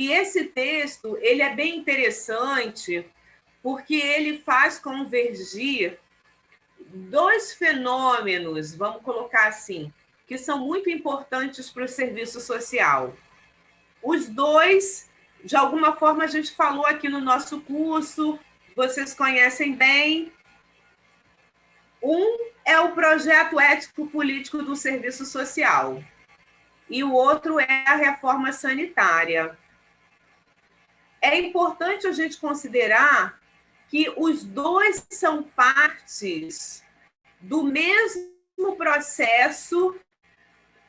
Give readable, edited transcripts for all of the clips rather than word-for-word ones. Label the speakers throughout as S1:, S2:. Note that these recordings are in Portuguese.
S1: E esse texto ele é bem interessante porque ele faz convergir dois fenômenos, vamos colocar assim, que são muito importantes para o serviço social. Os dois, de alguma forma, a gente falou aqui no nosso curso, vocês conhecem bem. Um é o projeto ético-político do serviço social e o outro é a reforma sanitária. É importante a gente considerar que os dois são partes do mesmo processo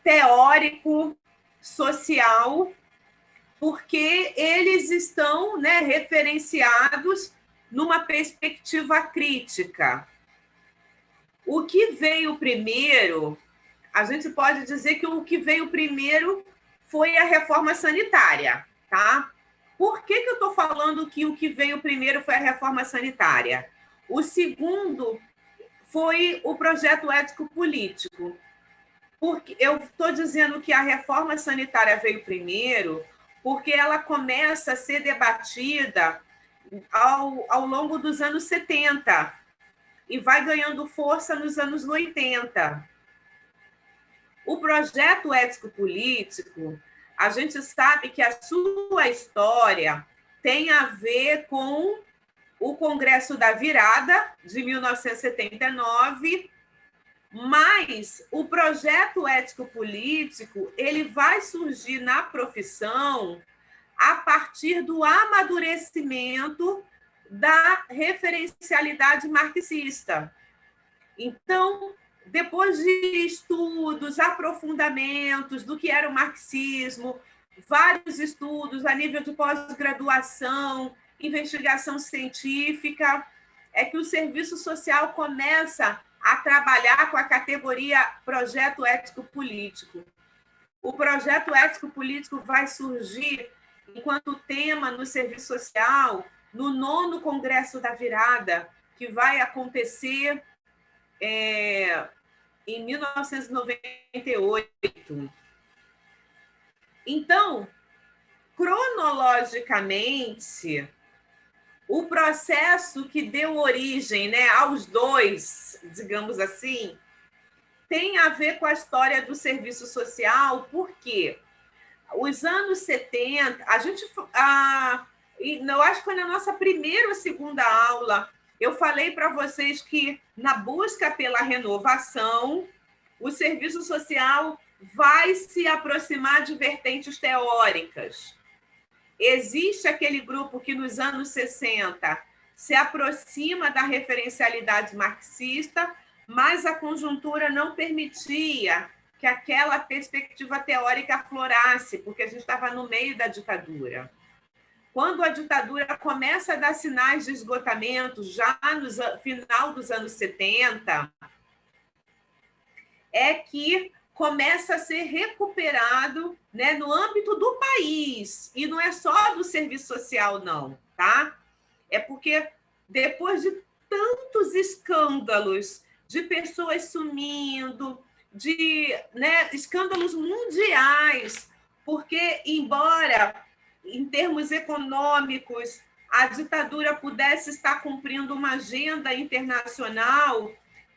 S1: teórico, social, porque eles estão, né, referenciados numa perspectiva crítica. O que veio primeiro, a gente pode dizer que o que veio primeiro foi a reforma sanitária, tá? Por que eu estou falando que o que veio primeiro foi a reforma sanitária? O segundo foi o projeto ético-político. Porque eu estou dizendo que a reforma sanitária veio primeiro, porque ela começa a ser debatida ao longo dos anos 70 e vai ganhando força nos anos 80. O projeto ético-político, a gente sabe que a sua história tem a ver com o Congresso da Virada, de 1979, mas o projeto ético-político ele vai surgir na profissão a partir do amadurecimento da referencialidade marxista. Então, depois de estudos, aprofundamentos do que era o marxismo, vários estudos a nível de pós-graduação, investigação científica, é que o serviço social começa a trabalhar com a categoria projeto ético-político. O projeto ético-político vai surgir enquanto tema no serviço social no 9º Congresso da Virada, que vai acontecer em 1998. Então, cronologicamente, o processo que deu origem, né, aos dois, digamos assim, tem a ver com a história do serviço social, porque os anos 70, eu acho que foi na nossa primeira ou segunda aula, eu falei para vocês que, na busca pela renovação, o serviço social vai se aproximar de vertentes teóricas. Existe aquele grupo que, nos anos 60, se aproxima da referencialidade marxista, mas a conjuntura não permitia que aquela perspectiva teórica aflorasse, porque a gente estava no meio da ditadura. Quando a ditadura começa a dar sinais de esgotamento, já no final dos anos 70, é que começa a ser recuperado, né, no âmbito do país, e não é só do serviço social, não, tá? É porque depois de tantos escândalos de pessoas sumindo, de, né, escândalos mundiais, porque, embora em termos econômicos a ditadura pudesse estar cumprindo uma agenda internacional,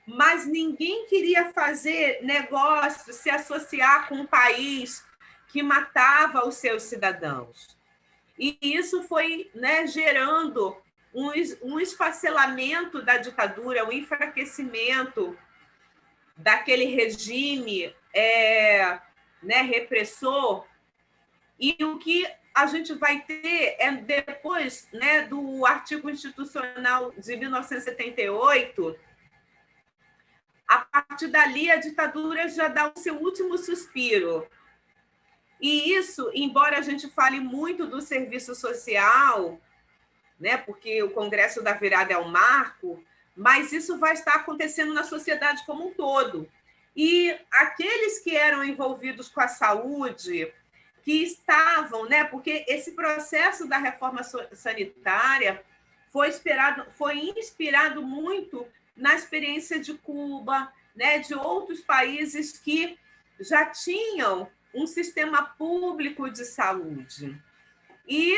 S1: mas ninguém queria fazer negócio, se associar com um país que matava os seus cidadãos. E isso foi, né, gerando um esfacelamento da ditadura, um enfraquecimento daquele regime né, repressor. E o que a gente vai ter é, depois, né, do artigo institucional de 1978, a partir dali a ditadura já dá o seu último suspiro. E isso, embora a gente fale muito do serviço social, né, porque o Congresso da Virada é um marco, mas isso vai estar acontecendo na sociedade como um todo. E aqueles que eram envolvidos com a saúde, que estavam, né, porque esse processo da reforma sanitária foi inspirado muito na experiência de Cuba, né, de outros países que já tinham um sistema público de saúde. E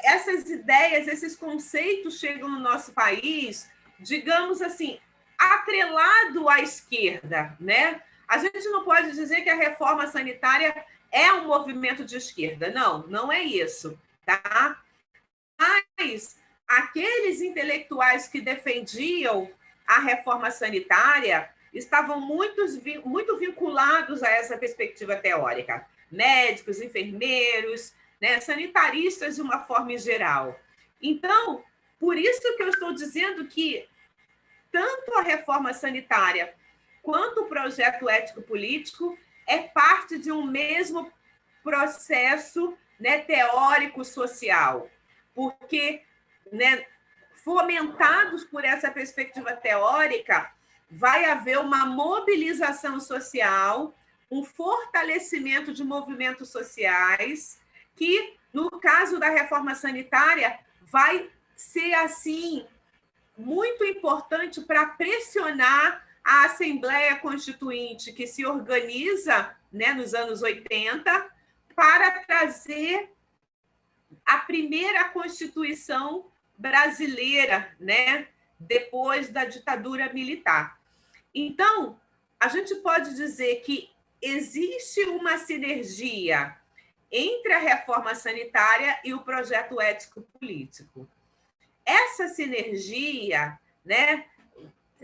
S1: essas ideias, esses conceitos chegam no nosso país, digamos assim, atrelado à esquerda, né? A gente não pode dizer que a reforma sanitária é um movimento de esquerda. Não, não é isso, tá? Mas aqueles intelectuais que defendiam a reforma sanitária estavam muito vinculados a essa perspectiva teórica. Médicos, enfermeiros, né, sanitaristas de uma forma geral. Então, por isso que eu estou dizendo que tanto a reforma sanitária quanto o projeto ético-político é parte de um mesmo processo, né, teórico-social, porque, né, fomentados por essa perspectiva teórica, vai haver uma mobilização social, um fortalecimento de movimentos sociais, que, no caso da reforma sanitária, vai ser, assim, muito importante para pressionar a Assembleia Constituinte, que se organiza, né, nos anos 80, para trazer a primeira Constituição brasileira, né, depois da ditadura militar. Então, a gente pode dizer que existe uma sinergia entre a reforma sanitária e o projeto ético-político. Essa sinergia, né,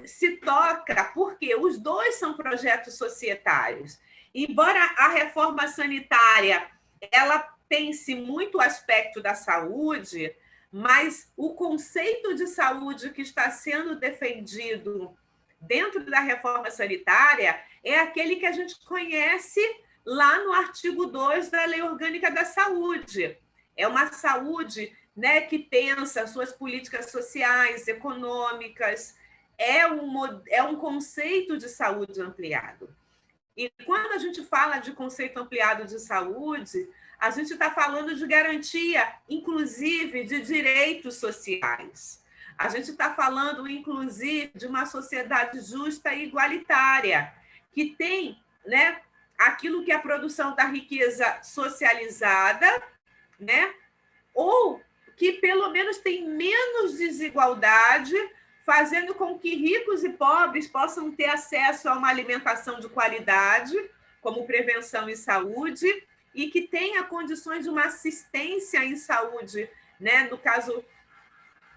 S1: se toca porque os dois são projetos societários. Embora a reforma sanitária ela pense muito o aspecto da saúde, mas o conceito de saúde que está sendo defendido dentro da reforma sanitária é aquele que a gente conhece lá no artigo 2 da Lei Orgânica da Saúde. É uma saúde, né, que pensa suas políticas sociais, econômicas, é um conceito de saúde ampliado. E quando a gente fala de conceito ampliado de saúde, a gente está falando de garantia, inclusive, de direitos sociais. A gente está falando, inclusive, de uma sociedade justa e igualitária, que tem, né, aquilo que é a produção da riqueza socializada, né, ou que pelo menos tem menos desigualdade, fazendo com que ricos e pobres possam ter acesso a uma alimentação de qualidade, como prevenção e saúde, e que tenha condições de uma assistência em saúde, né, no caso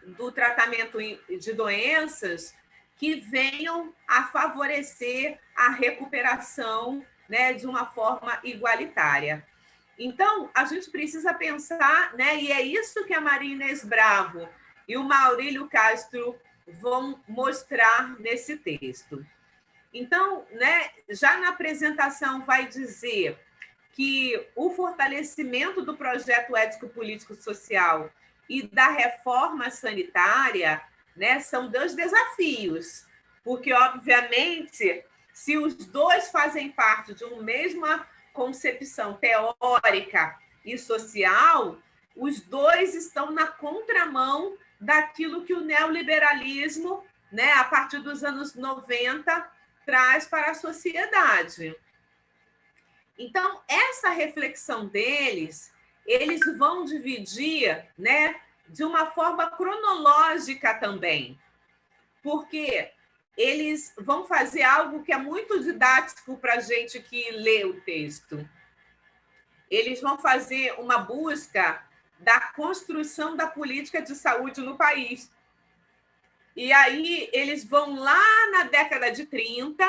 S1: do tratamento de doenças, que venham a favorecer a recuperação, né, de uma forma igualitária. Então, a gente precisa pensar, né, e é isso que a Maria Inês Bravo e o Maurílio Castro vão mostrar nesse texto. Então, né, já na apresentação vai dizer que o fortalecimento do projeto ético-político-social e da reforma sanitária, né, são dois desafios, porque, obviamente, se os dois fazem parte de uma mesma concepção teórica e social, os dois estão na contramão daquilo que o neoliberalismo, né, a partir dos anos 90, traz para a sociedade. Então, essa reflexão deles, eles vão dividir, né, de uma forma cronológica também, porque eles vão fazer algo que é muito didático para a gente que lê o texto. Eles vão fazer uma busca da construção da política de saúde no país. E aí eles vão lá na década de 30,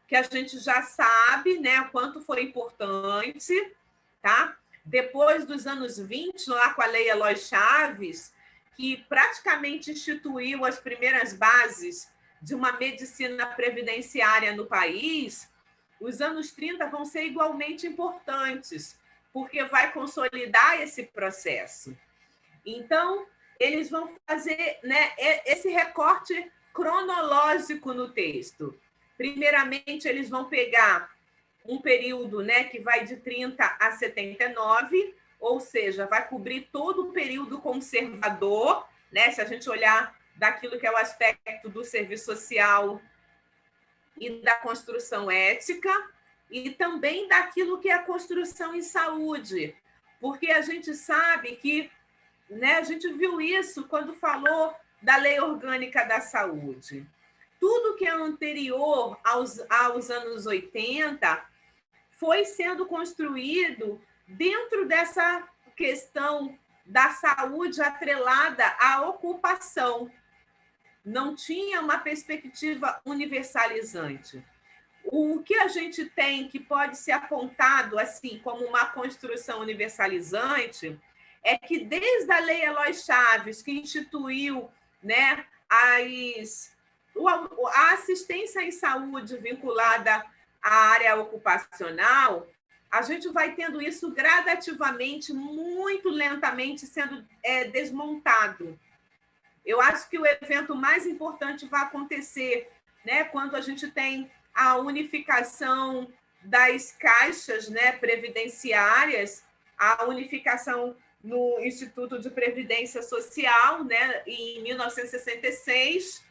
S1: que a gente já sabe, né, quanto foi importante, tá? Depois dos anos 20, lá com a Lei Eloy Chaves, que praticamente instituiu as primeiras bases de uma medicina previdenciária no país, os anos 30 vão ser igualmente importantes, porque vai consolidar esse processo. Então, eles vão fazer, né, esse recorte cronológico no texto. Primeiramente, eles vão pegar um período, né, que vai de 30 a 79, ou seja, vai cobrir todo o período conservador, né, se a gente olhar daquilo que é o aspecto do serviço social e da construção ética, e também daquilo que é a construção em saúde, porque a gente sabe que, né, a gente viu isso quando falou da Lei Orgânica da Saúde. Tudo que é anterior aos anos 80 foi sendo construído dentro dessa questão da saúde atrelada à ocupação. Não tinha uma perspectiva universalizante. O que a gente tem que pode ser apontado assim como uma construção universalizante é que desde a Lei Eloy Chaves, que instituiu, né, a assistência em saúde vinculada à área ocupacional, a gente vai tendo isso gradativamente, muito lentamente sendo desmontado. Eu acho que o evento mais importante vai acontecer, né, quando a gente tem a unificação das caixas, né, previdenciárias, a unificação no Instituto de Previdência Social, né, em 1966,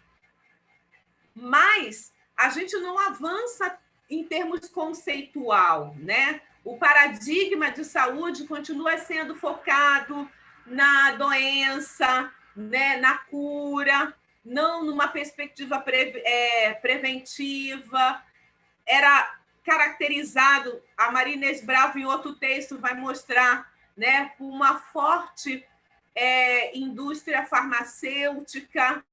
S1: mas a gente não avança em termos conceitual, né? O paradigma de saúde continua sendo focado na doença, né, na cura, não numa perspectiva preventiva. Era caracterizado, a Maria Inês Bravo, em outro texto, vai mostrar, né, por uma forte indústria farmacêutica.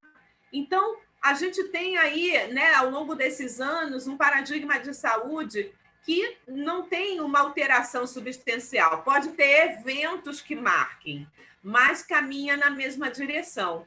S1: Então, a gente tem aí, né, ao longo desses anos, um paradigma de saúde que não tem uma alteração substancial. Pode ter eventos que marquem, mas caminha na mesma direção.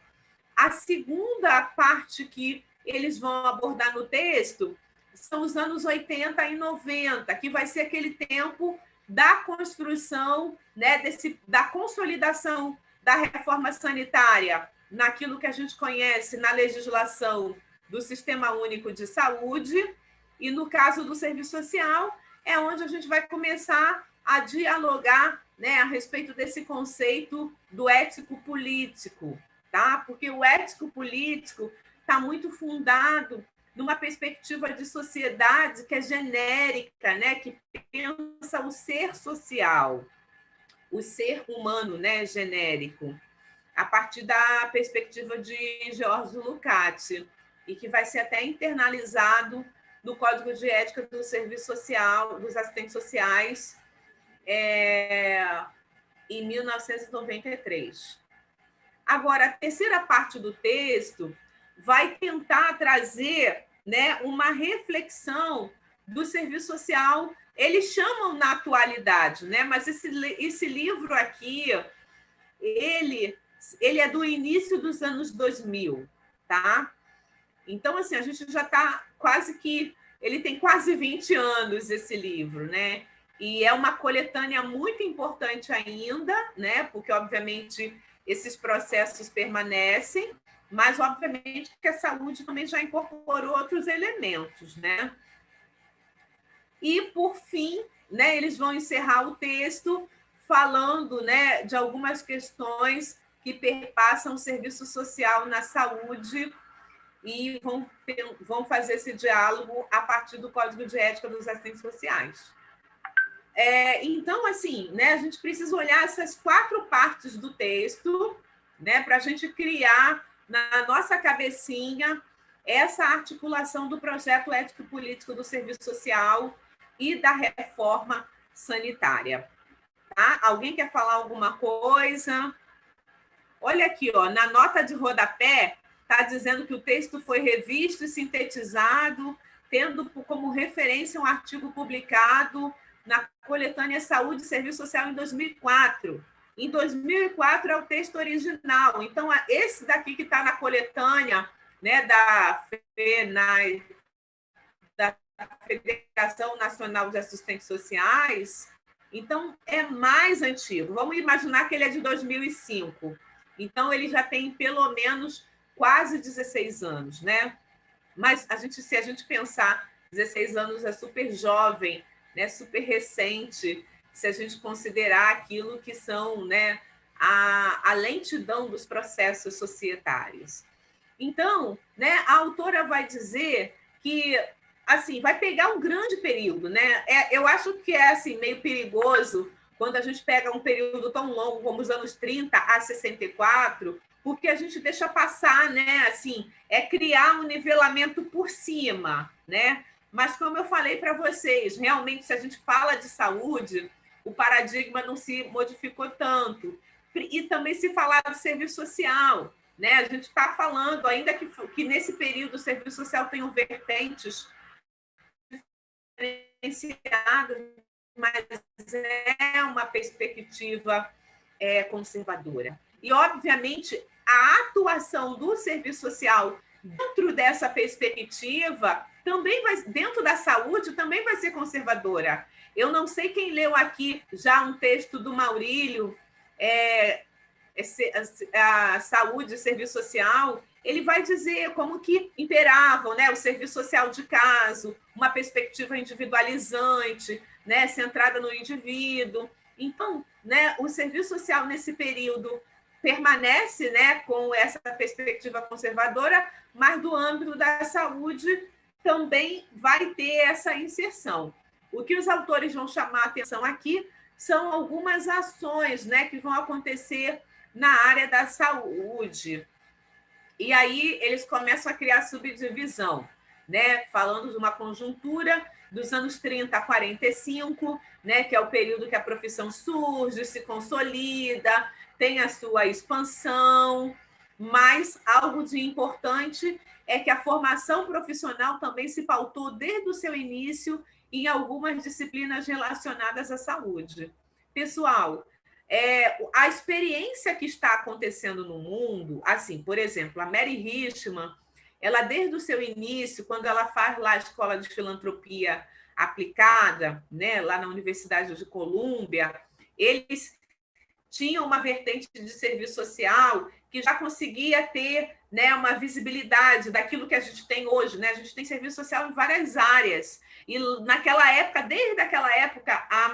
S1: A segunda parte que eles vão abordar no texto são os anos 80 e 90, que vai ser aquele tempo da construção, né, da consolidação da reforma sanitária naquilo que a gente conhece na legislação do Sistema Único de Saúde, e no caso do serviço social, é onde a gente vai começar a dialogar, né, a respeito desse conceito do ético-político, tá? Porque o ético-político está muito fundado numa perspectiva de sociedade que é genérica, né, que pensa o ser social, o ser humano, né, genérico, a partir da perspectiva de George Lukács, e que vai ser até internalizado no Código de Ética do Serviço Social, dos Assistentes Sociais, em 1993. Agora, a terceira parte do texto vai tentar trazer, né, uma reflexão do serviço social. Eles chamam na atualidade, né, mas esse livro aqui, ele é do início dos anos 2000, tá? Então, assim, a gente já está quase que... Ele tem quase 20 anos, esse livro, né? E é uma coletânea muito importante ainda, né? Porque, obviamente, esses processos permanecem, mas, obviamente, que a saúde também já incorporou outros elementos, né? E, por fim, né, eles vão encerrar o texto falando, né, de algumas questões que perpassam o serviço social na saúde e vão fazer esse diálogo a partir do Código de Ética dos Assistentes Sociais. Então, assim, né, a gente precisa olhar essas 4 partes do texto, né, para a gente criar na nossa cabecinha essa articulação do projeto ético-político do serviço social e da reforma sanitária. Tá? Alguém quer falar alguma coisa? Olha aqui, ó, na nota de rodapé, está dizendo que o texto foi revisto e sintetizado, tendo como referência um artigo publicado na coletânea Saúde e Serviço Social em 2004. Em 2004 é o texto original. Então, esse daqui que está na coletânea, né, da Federação Nacional de Assistentes Sociais, então é mais antigo. Vamos imaginar que ele é de 2005. Então, ele já tem pelo menos quase 16 anos, né? Mas se a gente pensar, 16 anos é super jovem, né? Super recente, se a gente considerar aquilo que são, né, a lentidão dos processos societários. Então, né, a autora vai dizer que, assim, vai pegar um grande período, né? Eu acho que é assim meio perigoso quando a gente pega um período tão longo como os anos 30 a 64, porque a gente deixa passar, né? Assim, é criar um nivelamento por cima, né? Mas, como eu falei para vocês, realmente, se a gente fala de saúde, o paradigma não se modificou tanto. E também se falar do serviço social, né? A gente está falando, ainda que nesse período o serviço social tem vertentes diferenciadas, mas é uma perspectiva conservadora. E, obviamente, a atuação do serviço social dentro dessa perspectiva também vai, dentro da saúde, também vai ser conservadora. Eu não sei quem leu aqui já um texto do Maurílio, a saúde e serviço social, ele vai dizer como que imperavam, né, o serviço social de caso, uma perspectiva individualizante, né, centrada no indivíduo. Então, né, o serviço social nesse período permanece, né, com essa perspectiva conservadora, mas do âmbito da saúde também vai ter essa inserção. O que os autores vão chamar a atenção aqui são algumas ações, né, que vão acontecer na área da saúde. E aí eles começam a criar subdivisão, né, falando de uma conjuntura dos anos 30 a 45, né, que é o período que a profissão surge, se consolida, tem a sua expansão, mas algo de importante é que a formação profissional também se pautou desde o seu início em algumas disciplinas relacionadas à saúde. Pessoal, a experiência que está acontecendo no mundo, assim, por exemplo, a Mary Richman, ela desde o seu início, quando ela faz lá a Escola de Filantropia Aplicada, né, lá na Universidade de Colômbia, eles tinham uma vertente de serviço social que já conseguia ter, né, uma visibilidade daquilo que a gente tem hoje, né? A gente tem serviço social em várias áreas. E naquela época, desde aquela época, a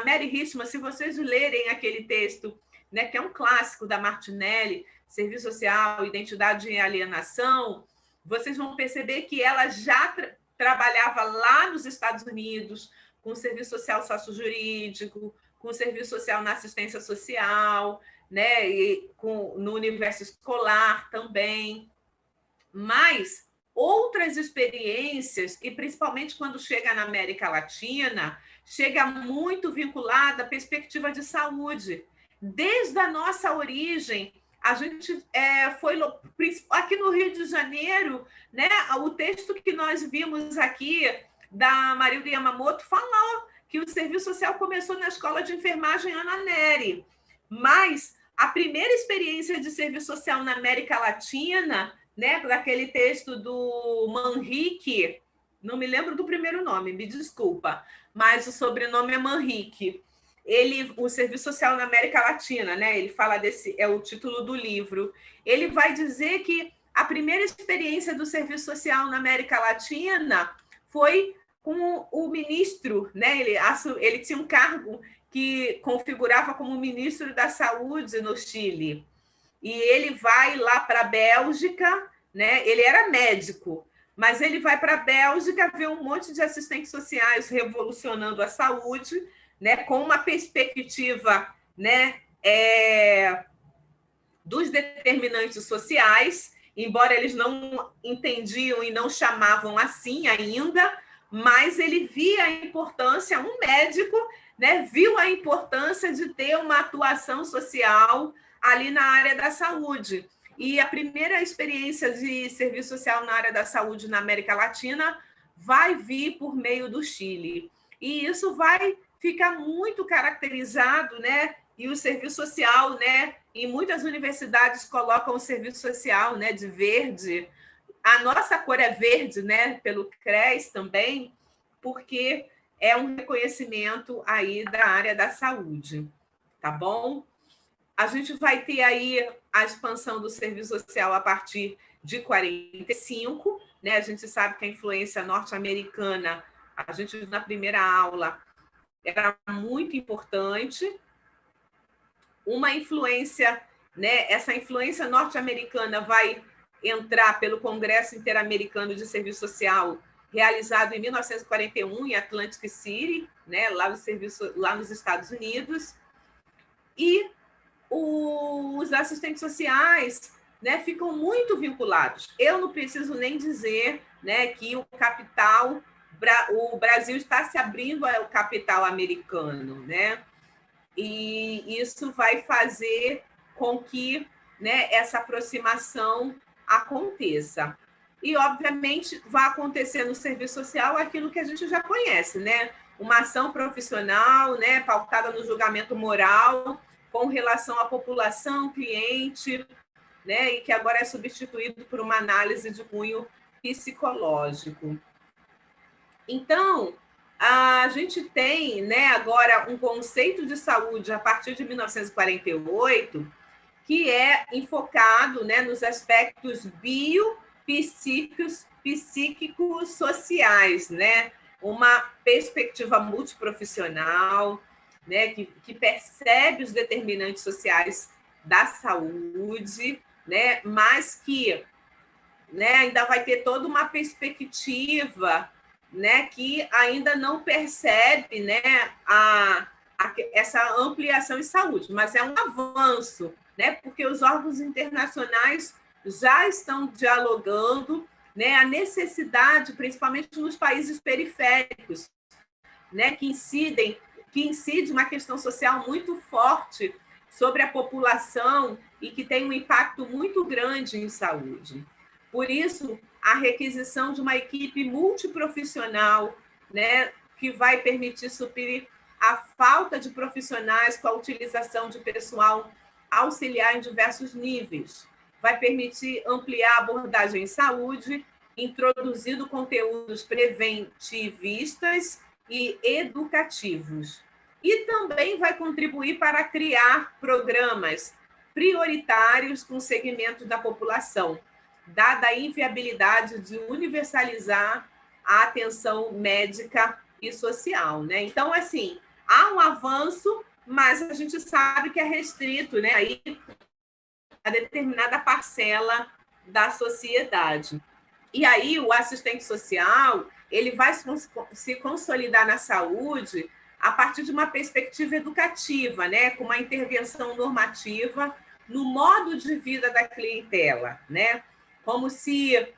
S1: Mary Richman, se vocês lerem aquele texto, né, que é um clássico da Martinelli, Serviço Social, Identidade e Alienação, vocês vão perceber que ela já trabalhava lá nos Estados Unidos com serviço social sócio-jurídico, com serviço social na assistência social, né, e no universo escolar também. Mas outras experiências, e principalmente quando chega na América Latina, chega muito vinculada à perspectiva de saúde. Desde a nossa origem, a gente foi aqui no Rio de Janeiro, né, o texto que nós vimos aqui da Marilda Yamamoto falou que o serviço social começou na escola de enfermagem Ana Nery, mas a primeira experiência de serviço social na América Latina, né, daquele texto do Manrique, não me lembro do primeiro nome, me desculpa, mas o sobrenome é Manrique. O serviço social na América Latina, né? Ele fala desse, é o título do livro. Ele vai dizer que a primeira experiência do serviço social na América Latina foi com o ministro, né? Ele tinha um cargo que configurava como ministro da Saúde no Chile. E ele vai lá para a Bélgica, né? Ele era médico, mas ele vai para a Bélgica ver um monte de assistentes sociais revolucionando a saúde, né? Com uma perspectiva, né? Dos determinantes sociais, embora eles não entendiam e não chamavam assim ainda, mas ele via a importância, um médico, né, viu a importância de ter uma atuação social ali na área da saúde. E a primeira experiência de serviço social na área da saúde na América Latina vai vir por meio do Chile. E isso vai ficar muito caracterizado, né? E o serviço social, né? Em muitas universidades colocam o serviço social, né, de verde. A nossa cor é verde, né, pelo CRES também, porque é um reconhecimento aí da área da saúde, tá bom? A gente vai ter aí a expansão do serviço social a partir de 45, né? A gente sabe que a influência norte-americana, a gente viu na primeira aula, era muito importante. Uma influência, né? Essa influência norte-americana vai entrar pelo Congresso Interamericano de Serviço Social realizado em 1941 em Atlantic City, né, lá nos Estados Unidos. E os assistentes sociais, né, ficam muito vinculados. Eu não preciso nem dizer, né, que o Brasil está se abrindo ao capital americano, né? E isso vai fazer com que, né, essa aproximação aconteça. E, obviamente, vai acontecer no serviço social aquilo que a gente já conhece, né? Uma ação profissional, né, pautada no julgamento moral, com relação à população, cliente, né, e que agora é substituído por uma análise de cunho psicológico. Então, a gente tem, né, agora um conceito de saúde a partir de 1948 que é enfocado, né, nos aspectos psíquicos sociais, né? Uma perspectiva multiprofissional, né, que percebe os determinantes sociais da saúde, né, mas que, né, ainda vai ter toda uma perspectiva, né, que ainda não percebe, né, essa ampliação em saúde, mas é um avanço, né, porque os órgãos internacionais já estão dialogando, né, a necessidade, principalmente nos países periféricos, né, que incide uma questão social muito forte sobre a população e que tem um impacto muito grande em saúde. Por isso, a requisição de uma equipe multiprofissional, né, que vai permitir suprir a falta de profissionais com a utilização de pessoal auxiliar em diversos níveis. Vai permitir ampliar a abordagem em saúde, introduzindo conteúdos preventivistas e educativos. E também vai contribuir para criar programas prioritários com segmentos da população, dada a inviabilidade de universalizar a atenção médica e social, né? Então, assim, há um avanço, mas a gente sabe que é restrito, né, aí a determinada parcela da sociedade. E aí o assistente social, ele vai se consolidar na saúde a partir de uma perspectiva educativa, né, com uma intervenção normativa no modo de vida da clientela, né? Como se,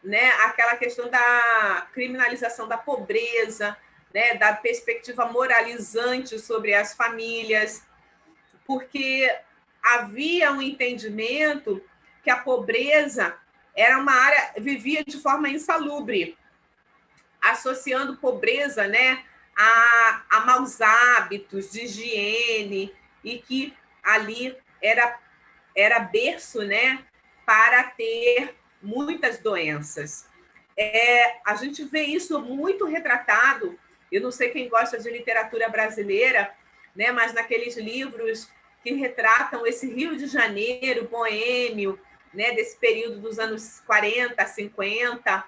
S1: né, aquela questão da criminalização da pobreza, né, da perspectiva moralizante sobre as famílias, porque havia um entendimento que a pobreza era uma área, vivia de forma insalubre, associando pobreza, né, a maus hábitos de higiene, e que ali era berço, né, para ter muitas doenças. A gente vê isso muito retratado, eu não sei quem gosta de literatura brasileira, né, mas naqueles livros que retratam esse Rio de Janeiro boêmio, né, desse período dos anos 40, 50,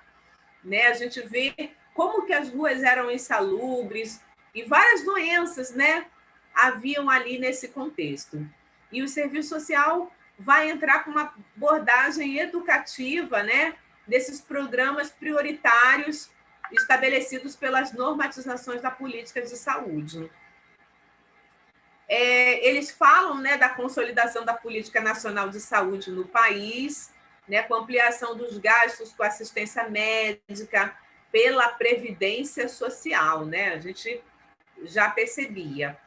S1: né, a gente vê como que as ruas eram insalubres e várias doenças, né, haviam ali nesse contexto. E o serviço social vai entrar com uma abordagem educativa, né, desses programas prioritários estabelecidos pelas normatizações da política de saúde. Eles falam, né, da consolidação da política nacional de saúde no país, né, com ampliação dos gastos com assistência médica pela previdência social, né? A gente já percebia.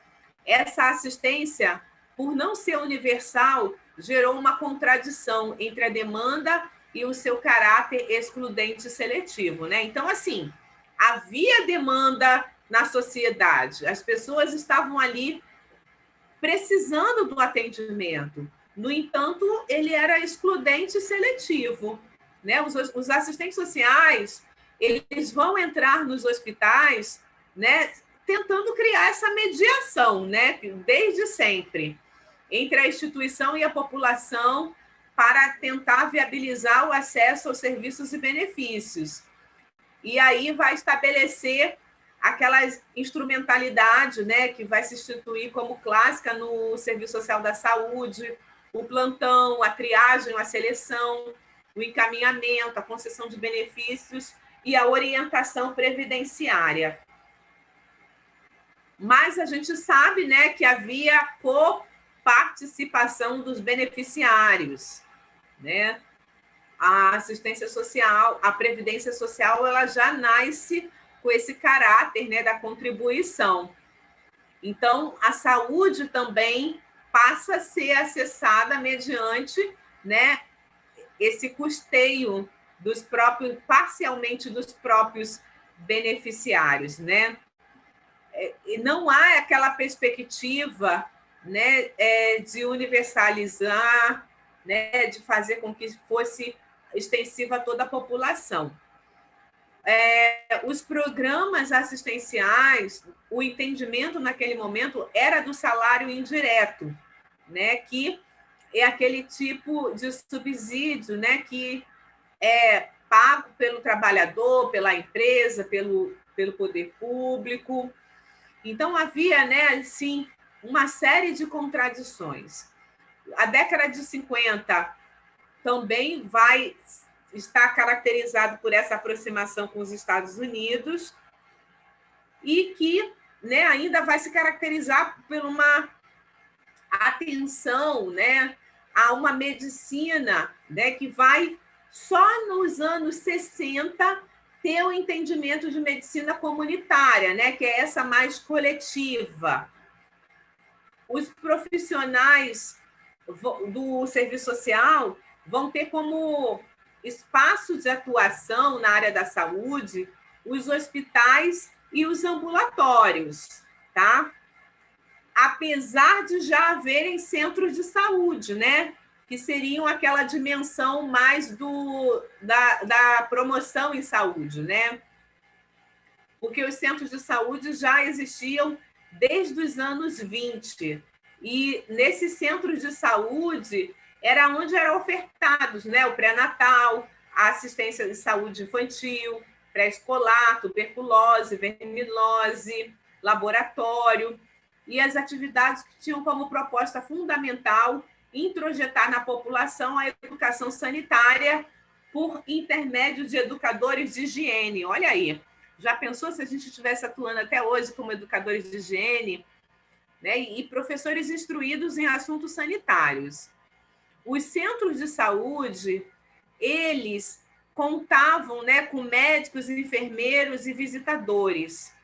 S1: Essa assistência, por não ser universal, gerou uma contradição entre a demanda e o seu caráter excludente e seletivo, né? Então, assim, havia demanda na sociedade, as pessoas estavam ali precisando do atendimento. No entanto, ele era excludente e seletivo, né? Os assistentes sociais, eles vão entrar nos hospitais, né, tentando criar essa mediação, né, desde sempre, entre a instituição e a população, para tentar viabilizar o acesso aos serviços e benefícios. E aí vai estabelecer aquela instrumentalidade, né, que vai se instituir como clássica no Serviço Social da Saúde, o plantão, a triagem, a seleção, o encaminhamento, a concessão de benefícios e a orientação previdenciária. Mas a gente sabe, né, que havia coparticipação dos beneficiários, né? A assistência social, a previdência social, ela já nasce com esse caráter, né, da contribuição. Então, a saúde também passa a ser acessada mediante, né, esse custeio dos próprios, parcialmente dos próprios beneficiários, né? E não há aquela perspectiva, né, de universalizar, né, de fazer com que fosse extensiva a toda a população. Os programas assistenciais, o entendimento naquele momento era do salário indireto, né, que é aquele tipo de subsídio, né, que é pago pelo trabalhador, pela empresa, pelo poder público. Então, havia, né, assim, uma série de contradições. A década de 50 também vai estar caracterizado por essa aproximação com os Estados Unidos e que, né, ainda vai se caracterizar por uma atenção, né, a uma medicina, né, que vai só nos anos 60 ter o entendimento de medicina comunitária, né, que é essa mais coletiva. Os profissionais do serviço social vão ter como espaço de atuação na área da saúde os hospitais e os ambulatórios, tá? Apesar de já haverem centros de saúde, né? Que seriam aquela dimensão mais da promoção em saúde, né? Porque os centros de saúde já existiam desde os anos 20. E nesses centros de saúde era onde eram ofertados, né, o pré-natal, a assistência de saúde infantil, pré-escolar, tuberculose, verminose, laboratório, e as atividades que tinham como proposta fundamental introjetar na população a educação sanitária por intermédio de educadores de higiene. Olha aí, já pensou se a gente estivesse atuando até hoje como educadores de higiene, né, e professores instruídos em assuntos sanitários? Os centros de saúde, eles contavam, né, com médicos, enfermeiros e visitadores.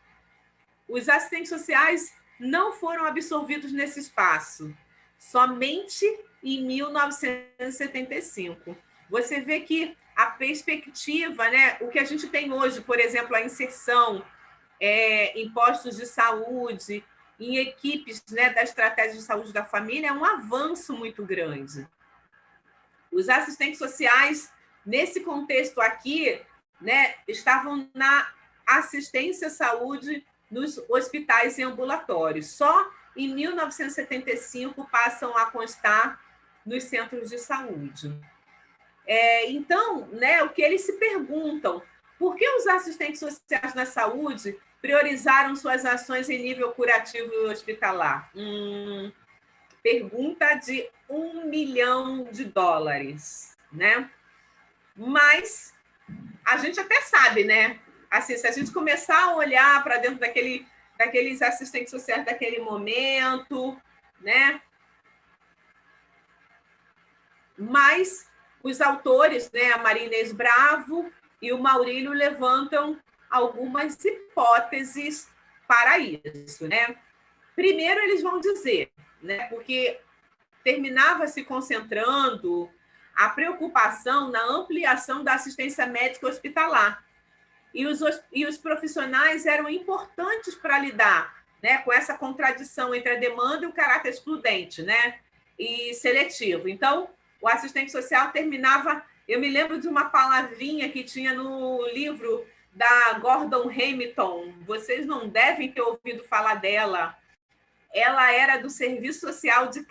S1: Os assistentes sociais não foram absorvidos nesse espaço, somente em 1975. Você vê que a perspectiva, né, o que a gente tem hoje, por exemplo, a inserção em postos de saúde, em equipes, né, da estratégia de saúde da família, é um avanço muito grande. Os assistentes sociais, nesse contexto aqui, né, estavam na assistência à saúde nos hospitais e ambulatórios. Só em 1975 passam a constar nos centros de saúde. Então, né, o que eles se perguntam, por que os assistentes sociais na saúde priorizaram suas ações em nível curativo e hospitalar? Pergunta de $1 milhão, né? Mas a gente até sabe, né? Assim, se a gente começar a olhar para dentro daqueles assistentes sociais daquele momento, né? Mas os autores, né, a Maria Inês Bravo e o Maurílio, levantam algumas hipóteses para isso, né? Primeiro, eles vão dizer, né, porque terminava se concentrando a preocupação na ampliação da assistência médica hospitalar. E os profissionais eram importantes para lidar, né, com essa contradição entre a demanda e o caráter excludente, né, e seletivo. Então, o assistente social terminava... Eu me lembro de uma palavrinha que tinha no livro da Gordon Hamilton, vocês não devem ter ouvido falar dela. Ela era do Serviço Social de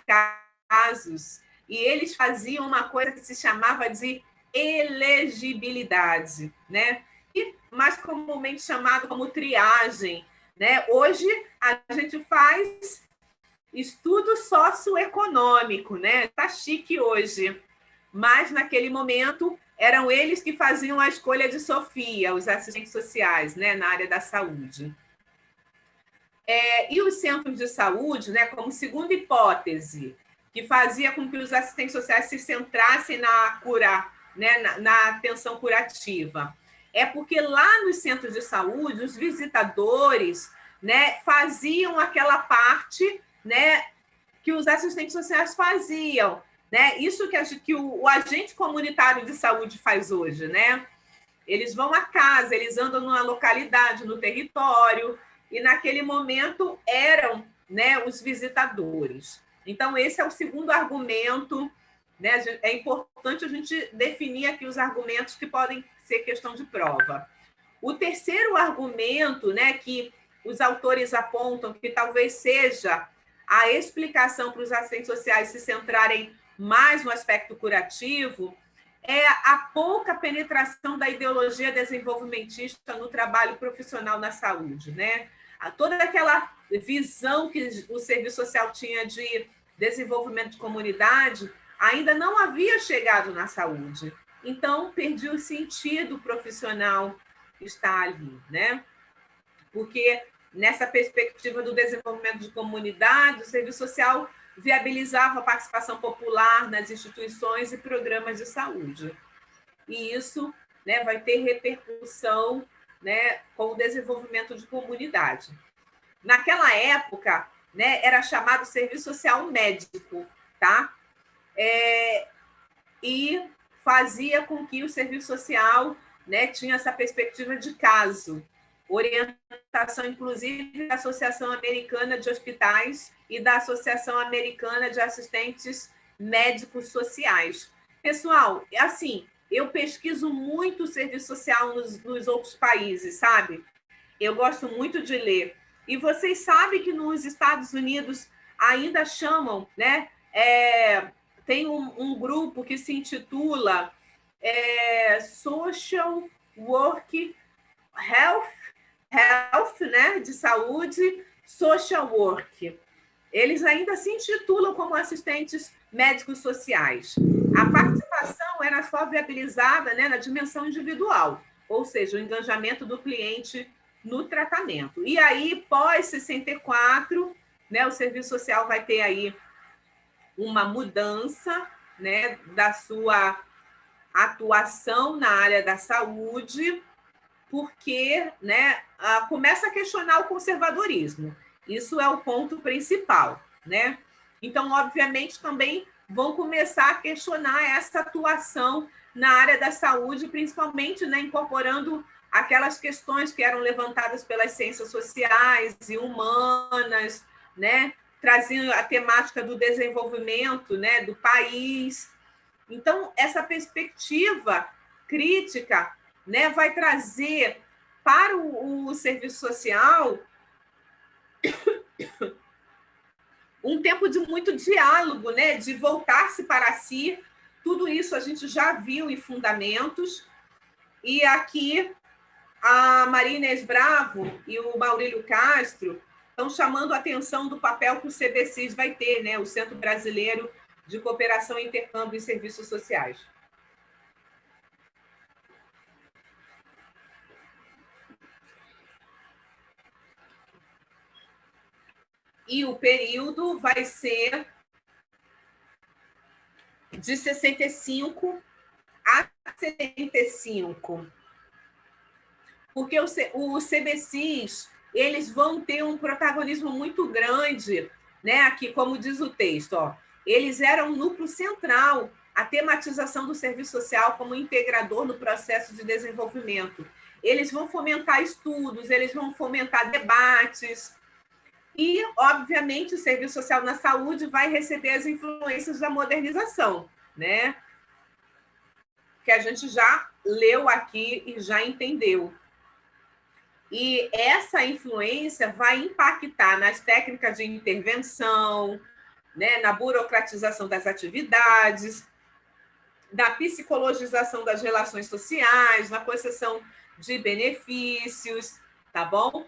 S1: Casos, e eles faziam uma coisa que se chamava de elegibilidade, né? E mais comumente chamado como triagem, né? Hoje a gente faz estudo socioeconômico, né? Tá chique hoje. mas naquele momento eram eles que faziam a escolha de Sofia, os assistentes sociais, né, na área da saúde. E os centros de saúde, né, como segunda hipótese, que fazia com que os assistentes sociais se centrassem na cura, né, na atenção curativa, é porque lá nos centros de saúde, os visitadores, né, faziam aquela parte, né, que os assistentes sociais faziam, né? Isso que o agente comunitário de saúde faz hoje, né? Eles vão à casa, eles andam numa localidade, no território, e naquele momento eram, né, os visitadores. Então, esse é o segundo argumento, né? É importante a gente definir aqui os argumentos que podem ser questão de prova. O terceiro argumento, né, que os autores apontam que talvez seja a explicação para os assistentes sociais se centrarem mais no aspecto curativo, é a pouca penetração da ideologia desenvolvimentista no trabalho profissional na saúde, né? Toda aquela visão que o serviço social tinha de desenvolvimento de comunidade ainda não havia chegado na saúde. Então, perdi o sentido profissional estar ali, né? Porque nessa perspectiva do desenvolvimento de comunidade, o serviço social viabilizava a participação popular nas instituições e programas de saúde. E isso, né, vai ter repercussão, né, com o desenvolvimento de comunidade. Naquela época, né, era chamado serviço social médico, tá? E fazia com que o serviço social, né, tinha essa perspectiva de caso, orientação, inclusive, da Associação Americana de Hospitais e da Associação Americana de Assistentes Médicos Sociais. Pessoal, assim, eu pesquiso muito o serviço social nos outros países, sabe? Eu gosto muito de ler. E vocês sabem que nos Estados Unidos ainda chamam, né? Tem um grupo que se intitula Social Work Health, né, de saúde, Social Work. Eles ainda se intitulam como assistentes médicos sociais. A participação era só viabilizada, né, na dimensão individual, ou seja, o engajamento do cliente no tratamento. E aí, pós-64, né, o serviço social vai ter aí uma mudança, né, da sua atuação na área da saúde, porque, né, começa a questionar o conservadorismo. Isso é o ponto principal, né? Então, obviamente, também vão começar a questionar essa atuação na área da saúde, principalmente, né, incorporando aquelas questões que eram levantadas pelas ciências sociais e humanas, né, traziam a temática do desenvolvimento, né, do país. Então, essa perspectiva crítica, né, vai trazer para o serviço social um tempo de muito diálogo, né, de voltar-se para si. Tudo isso a gente já viu em Fundamentos. E aqui a Maria Inês Bravo e o Maurílio Castro estão chamando a atenção do papel que o CBCIS vai ter, né, o Centro Brasileiro de Cooperação e Intercâmbio em Serviços Sociais. E o período vai ser de 65 a 75. Porque o CBCIS, eles vão ter um protagonismo muito grande, né? Aqui, como diz o texto, ó, eles eram um núcleo central, a tematização do serviço social como integrador no processo de desenvolvimento. Eles vão fomentar estudos, eles vão fomentar debates, e, obviamente, o serviço social na saúde vai receber as influências da modernização, né? Que a gente já leu aqui e já entendeu. E essa influência vai impactar nas técnicas de intervenção, né, na burocratização das atividades, da psicologização das relações sociais, na concessão de benefícios, tá bom?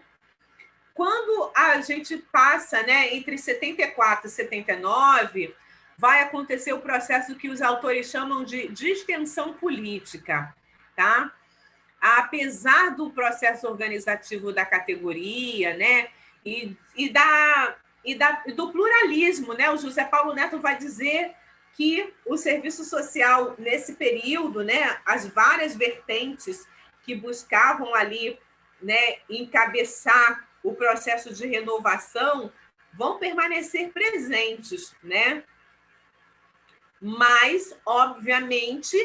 S1: Quando a gente passa, né, entre 74 e 79, vai acontecer o processo que os autores chamam de distensão política, tá? Apesar do processo organizativo da categoria, né, do pluralismo, né? O José Paulo Neto vai dizer que o serviço social, nesse período, né, as várias vertentes que buscavam ali, né, encabeçar o processo de renovação vão permanecer presentes, né? Mas, obviamente,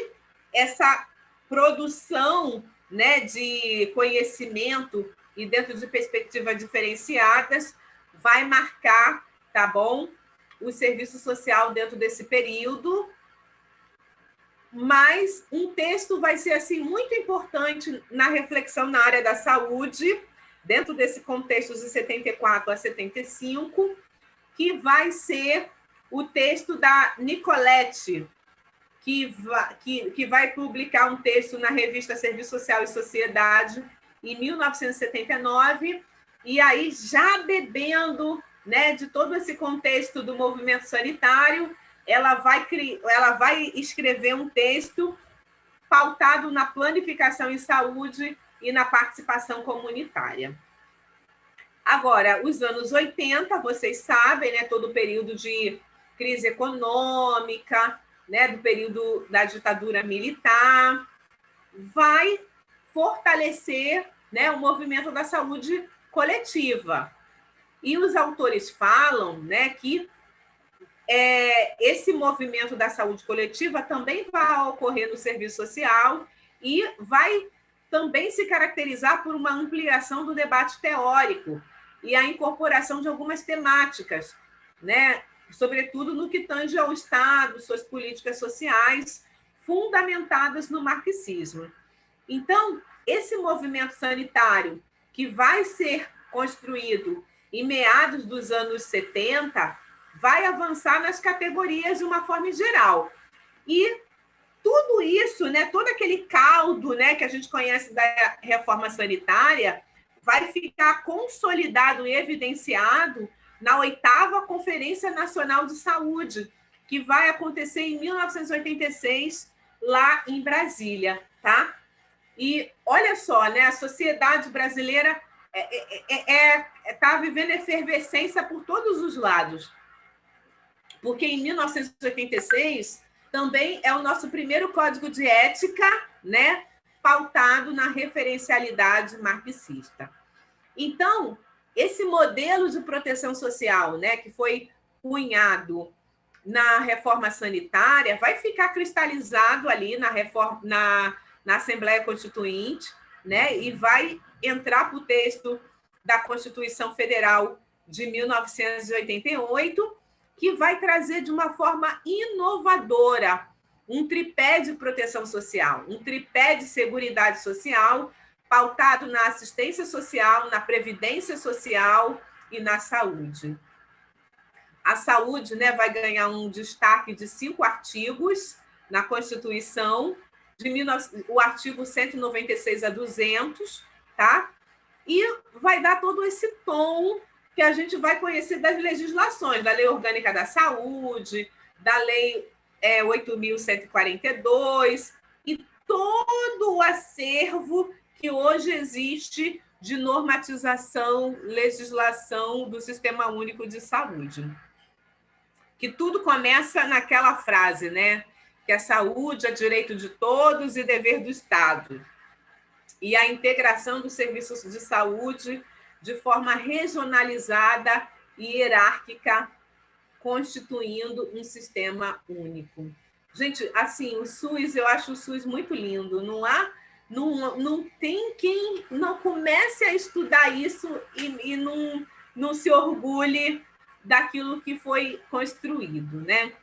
S1: essa produção, né, de conhecimento e dentro de perspectivas diferenciadas vai marcar, tá bom, o serviço social dentro desse período. Mas um texto vai ser assim muito importante na reflexão na área da saúde, dentro desse contexto de 74 a 75, que vai ser o texto da Nicolette, que vai publicar um texto na revista Serviço Social e Sociedade em 1979, e aí já bebendo, né, de todo esse contexto do movimento sanitário, ela vai escrever um texto pautado na planificação em saúde e na participação comunitária. Agora, os anos 80, vocês sabem, né, todo o período de crise econômica, né, do período da ditadura militar, vai fortalecer, né, o movimento da saúde coletiva. E os autores falam, né, que esse movimento da saúde coletiva também vai ocorrer no serviço social e vai também se caracterizar por uma ampliação do debate teórico e a incorporação de algumas temáticas, né, sobretudo no que tange ao Estado, suas políticas sociais, fundamentadas no marxismo. Então, esse movimento sanitário, que vai ser construído em meados dos anos 70, vai avançar nas categorias de uma forma geral. E tudo isso, né, todo aquele caldo, né, que a gente conhece da reforma sanitária, vai ficar consolidado e evidenciado na 8ª Conferência Nacional de Saúde, que vai acontecer em 1986, lá em Brasília, tá? E olha só, né, a sociedade brasileira está vivendo efervescência por todos os lados, porque em 1986 também é o nosso primeiro código de ética, né, pautado na referencialidade marxista. Então, esse modelo de proteção social, né, que foi cunhado na reforma sanitária, vai ficar cristalizado ali na Assembleia Constituinte, né, e vai entrar para o texto da Constituição Federal de 1988, que vai trazer de uma forma inovadora um tripé de proteção social, um tripé de seguridade social, pautado na assistência social, na previdência social e na saúde. A saúde, né, vai ganhar um destaque de 5 artigos na Constituição, o artigo 196 a 200, tá? E vai dar todo esse tom que a gente vai conhecer das legislações, da Lei Orgânica da Saúde, da Lei 8.142, e todo o acervo que hoje existe de normatização, legislação do Sistema Único de Saúde. Que tudo começa naquela frase, né? Que a saúde é direito de todos e dever do Estado. E a integração dos serviços de saúde de forma regionalizada e hierárquica, constituindo um sistema único. Gente, assim, o SUS, eu acho o SUS muito lindo. Não tem quem não comece a estudar isso e não se orgulhe daquilo que foi construído, né?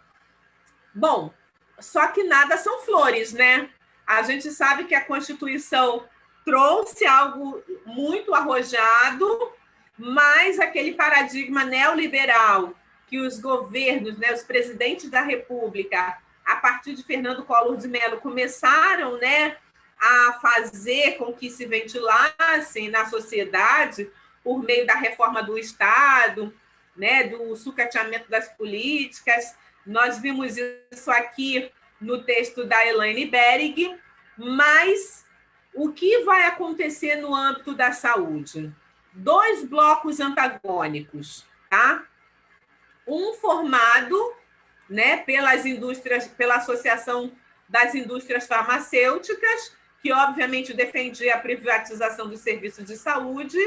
S1: Bom, só que nada são flores, né? A gente sabe que a Constituição trouxe algo muito arrojado, mas aquele paradigma neoliberal que os governos, né, os presidentes da República, a partir de Fernando Collor de Mello, começaram, né, a fazer com que se ventilassem na sociedade por meio da reforma do Estado, né, do sucateamento das políticas, Nós vimos isso aqui no texto da Elaine Berig, mas o que vai acontecer no âmbito da saúde? 2 blocos antagônicos, tá? Um formado, né, pelas indústrias, pela Associação das Indústrias Farmacêuticas, que obviamente defendia a privatização dos serviços de saúde,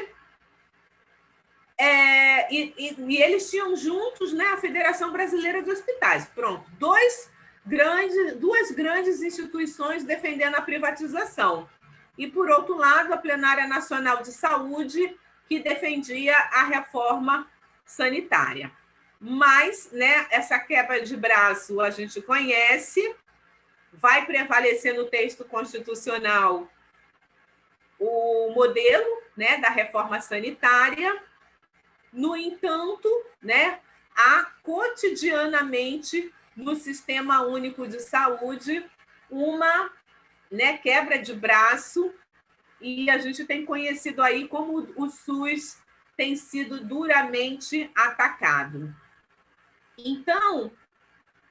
S1: e eles tinham juntos, né, a Federação Brasileira de Hospitais. Pronto, duas grandes instituições defendendo a privatização. E, por outro lado, a Plenária Nacional de Saúde, que defendia a reforma sanitária. Mas, né, essa quebra de braço a gente conhece, vai prevalecer no texto constitucional o modelo, né, da reforma sanitária. No entanto, né, há cotidianamente no Sistema Único de Saúde uma, né, quebra de braço, e a gente tem conhecido aí como o SUS tem sido duramente atacado. Então,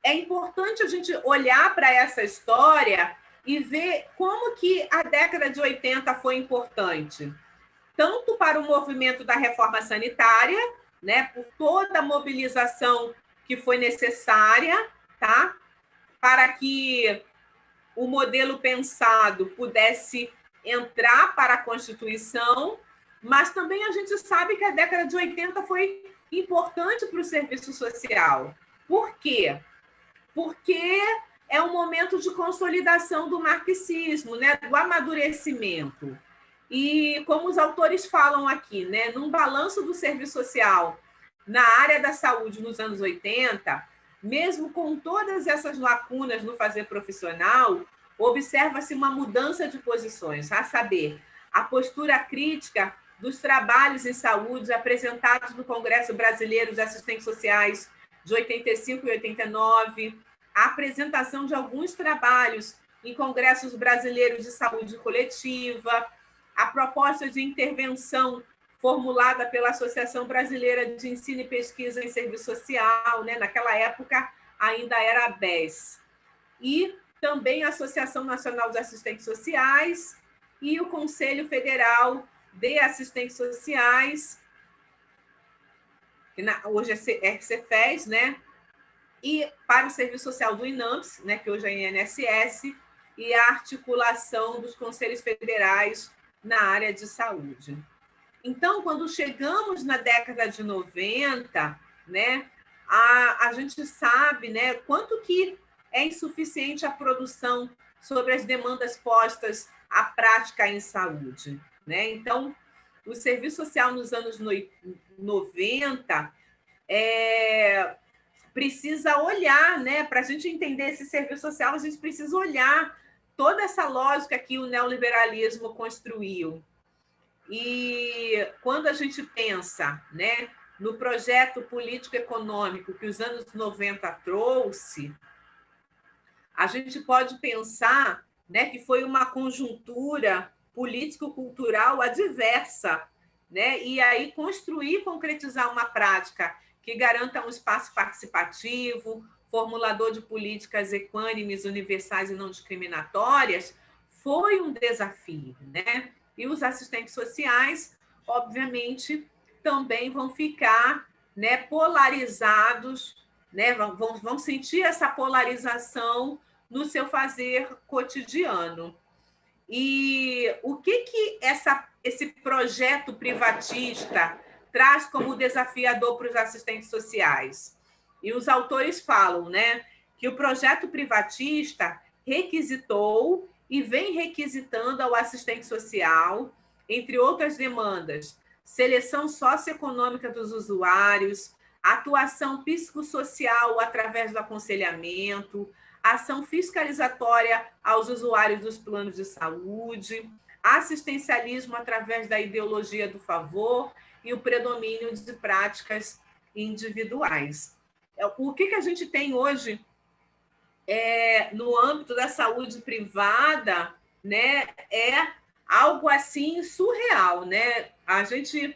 S1: é importante a gente olhar para essa história e ver como que a década de 80 foi importante, tanto para o movimento da reforma sanitária, né, por toda a mobilização que foi necessária, tá, para que o modelo pensado pudesse entrar para a Constituição, mas também a gente sabe que a década de 80 foi importante para o serviço social. Por quê? Porque é um momento de consolidação do marxismo, né, do amadurecimento. E como os autores falam aqui, né, num balanço do serviço social na área da saúde nos anos 80, mesmo com todas essas lacunas no fazer profissional, observa-se uma mudança de posições, a saber, a postura crítica dos trabalhos em saúde apresentados no Congresso Brasileiro de Assistentes Sociais de 85 e 89, a apresentação de alguns trabalhos em congressos brasileiros de saúde coletiva, a proposta de intervenção formulada pela Associação Brasileira de Ensino e Pesquisa em Serviço Social, né? Naquela época ainda era a ABES, e também a Associação Nacional de Assistentes Sociais e o Conselho Federal de Assistentes Sociais, que hoje é CEFES, né? E para o Serviço Social do INAMPS, né? Que hoje é INSS, e a articulação dos conselhos federais na área de saúde. Então, quando chegamos na década de 90, né, a gente sabe, né, quanto que é insuficiente a produção sobre as demandas postas à prática em saúde, né? Então, o serviço social nos anos 90 precisa olhar, né, para a gente entender esse serviço social, a gente precisa olhar toda essa lógica que o neoliberalismo construiu. E quando a gente pensa, né, no projeto político-econômico que os anos 90 trouxe, a gente pode pensar, né, que foi uma conjuntura político-cultural adversa, né, e aí construir e concretizar uma prática que garanta um espaço participativo, formulador de políticas equânimes, universais e não discriminatórias, foi um desafio, né? E os assistentes sociais, obviamente, também vão ficar, né, polarizados, né, vão sentir essa polarização no seu fazer cotidiano. E o que esse projeto privatista traz como desafiador para os assistentes sociais? E os autores falam, né, que o projeto privatista requisitou e vem requisitando ao assistente social, entre outras demandas, seleção socioeconômica dos usuários, atuação psicossocial através do aconselhamento, ação fiscalizatória aos usuários dos planos de saúde, assistencialismo através da ideologia do favor e o predomínio de práticas individuais. O que a gente tem hoje no âmbito da saúde privada, né, é algo assim surreal, né? A gente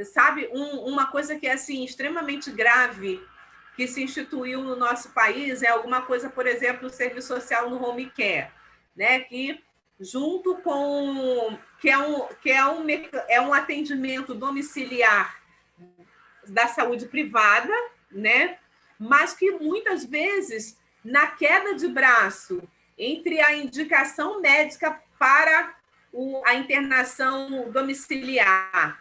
S1: sabe uma coisa que é assim extremamente grave, que se instituiu no nosso país é alguma coisa, por exemplo, o serviço social no home care, né? Que junto com é um atendimento domiciliar da saúde privada, né? Mas que muitas vezes, na queda de braço entre a indicação médica para a internação domiciliar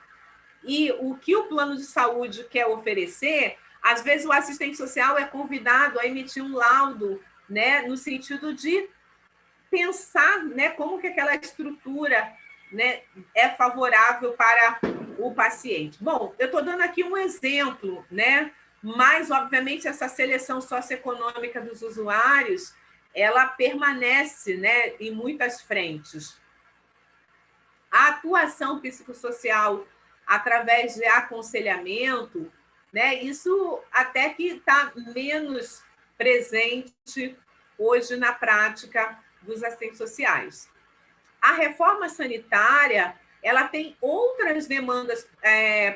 S1: e o que o plano de saúde quer oferecer, às vezes o assistente social é convidado a emitir um laudo, né, no sentido de pensar, né, como que aquela estrutura, né, é favorável para o paciente. Bom, eu estou dando aqui um exemplo, né, mas, obviamente, essa seleção socioeconômica dos usuários, ela permanece, né, em muitas frentes. A atuação psicossocial através de aconselhamento, né, isso até que está menos presente hoje na prática dos assistentes sociais. A reforma sanitária, ela tem outras demandas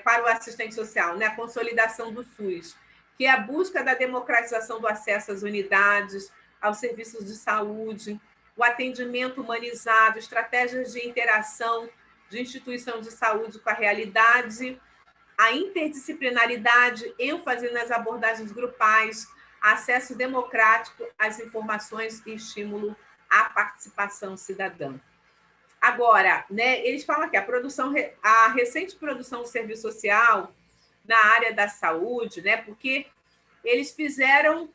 S1: para o assistente social, né? A consolidação do SUS, que é a busca da democratização do acesso às unidades, aos serviços de saúde, o atendimento humanizado, estratégias de interação de instituição de saúde com a realidade, a interdisciplinaridade, ênfase nas abordagens grupais, acesso democrático às informações e estímulo à participação cidadã. Agora, né, eles falam que a recente produção do serviço social na área da saúde, né, porque eles fizeram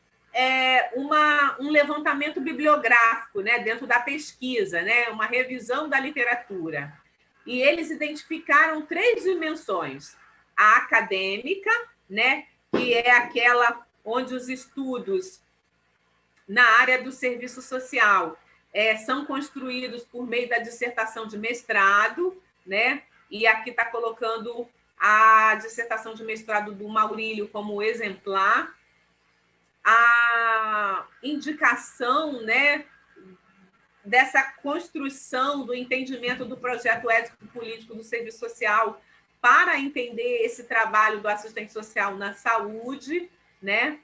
S1: um levantamento bibliográfico, né, dentro da pesquisa, né, uma revisão da literatura. E eles identificaram 3 dimensões: a acadêmica, né, que é aquela onde os estudos na área do serviço social são construídos por meio da dissertação de mestrado, né? E aqui está colocando a dissertação de mestrado do Maurílio como exemplar. A indicação, né, dessa construção do entendimento do projeto ético-político do serviço social para entender esse trabalho do assistente social na saúde, né?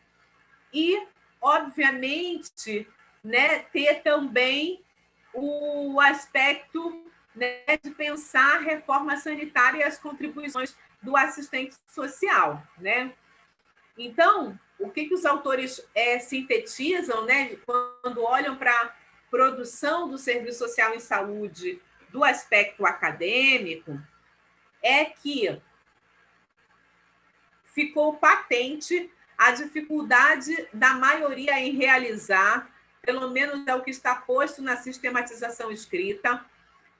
S1: E, obviamente, né, ter também o aspecto, né, de pensar a reforma sanitária e as contribuições do assistente social, né? Então, o que os autores sintetizam, né, quando olham para a produção do serviço social em saúde do aspecto acadêmico, é que ficou patente a dificuldade da maioria em realizar, pelo menos é o que está posto na sistematização escrita,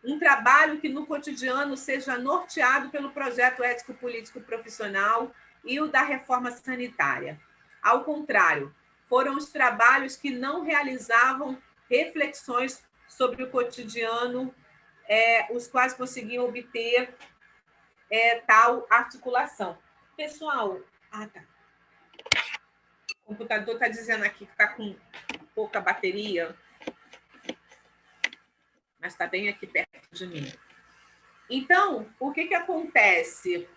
S1: um trabalho que no cotidiano seja norteado pelo projeto ético-político profissional e o da reforma sanitária. Ao contrário, foram os trabalhos que não realizavam reflexões sobre o cotidiano, os quais conseguiam obter tal articulação. Pessoal, tá. O computador está dizendo aqui que está com pouca bateria, mas está bem aqui perto de mim. Então, o que acontece?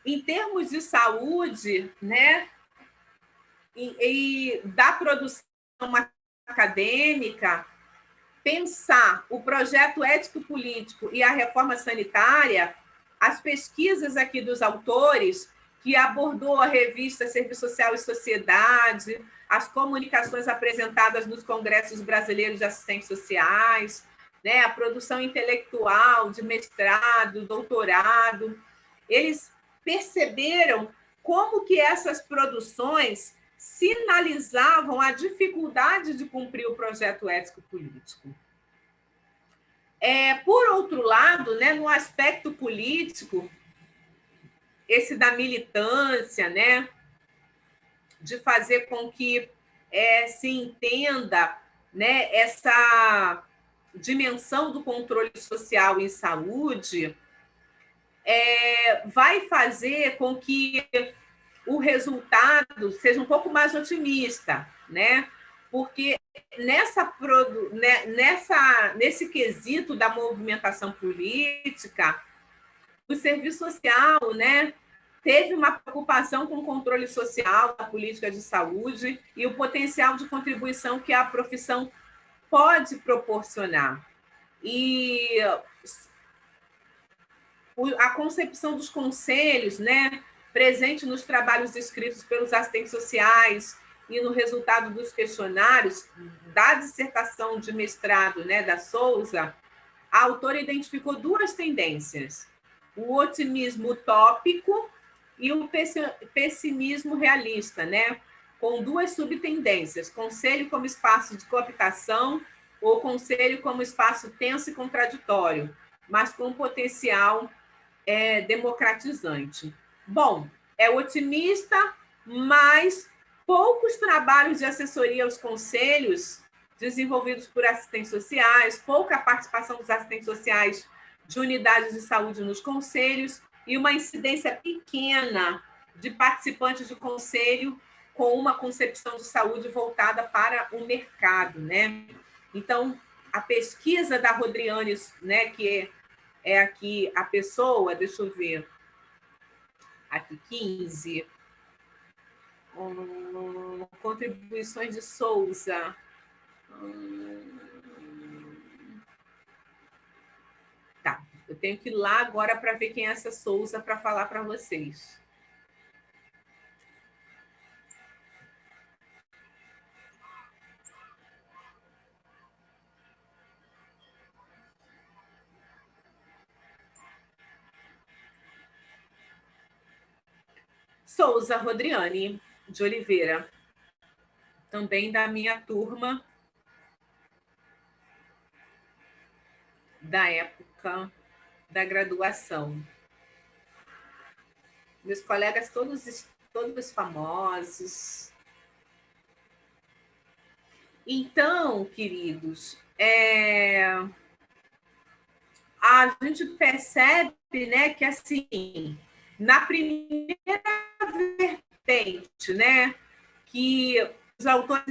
S1: Em termos de saúde, né, e da produção acadêmica, pensar o projeto ético-político e a reforma sanitária, as pesquisas aqui dos autores, que abordou a revista Serviço Social e Sociedade, as comunicações apresentadas nos congressos brasileiros de assistentes sociais, né, a produção intelectual de mestrado, doutorado, eles perceberam como que essas produções sinalizavam a dificuldade de cumprir o projeto ético-político. Por outro lado, né, no aspecto político, esse da militância, né, de fazer com que se entenda, né, essa dimensão do controle social em saúde, vai fazer com que o resultado seja um pouco mais otimista, né? Porque nesse quesito da movimentação política, o serviço social, né, teve uma preocupação com o controle social da política de saúde e o potencial de contribuição que a profissão pode proporcionar. E a concepção dos conselhos, né, presente nos trabalhos escritos pelos assistentes sociais e no resultado dos questionários da dissertação de mestrado, né, da Souza, a autora identificou duas tendências: o otimismo utópico e o pessimismo realista, né, com duas subtendências: conselho como espaço de cooptação ou conselho como espaço tenso e contraditório, mas com potencial democratizante. Bom, é otimista, mas poucos trabalhos de assessoria aos conselhos desenvolvidos por assistentes sociais, pouca participação dos assistentes sociais de unidades de saúde nos conselhos e uma incidência pequena de participantes de conselho com uma concepção de saúde voltada para o mercado, né? Então, a pesquisa da Rodriane, né, que é aqui a pessoa, deixa eu ver, aqui 15, contribuições de Souza. Tá, eu tenho que ir lá agora para ver quem é essa Souza para falar para vocês. Souza Rodriane de Oliveira, também da minha turma da época da graduação. Meus colegas todos famosos. Então, queridos, a gente percebe, né, que assim, na primeira vertente, né, que os autores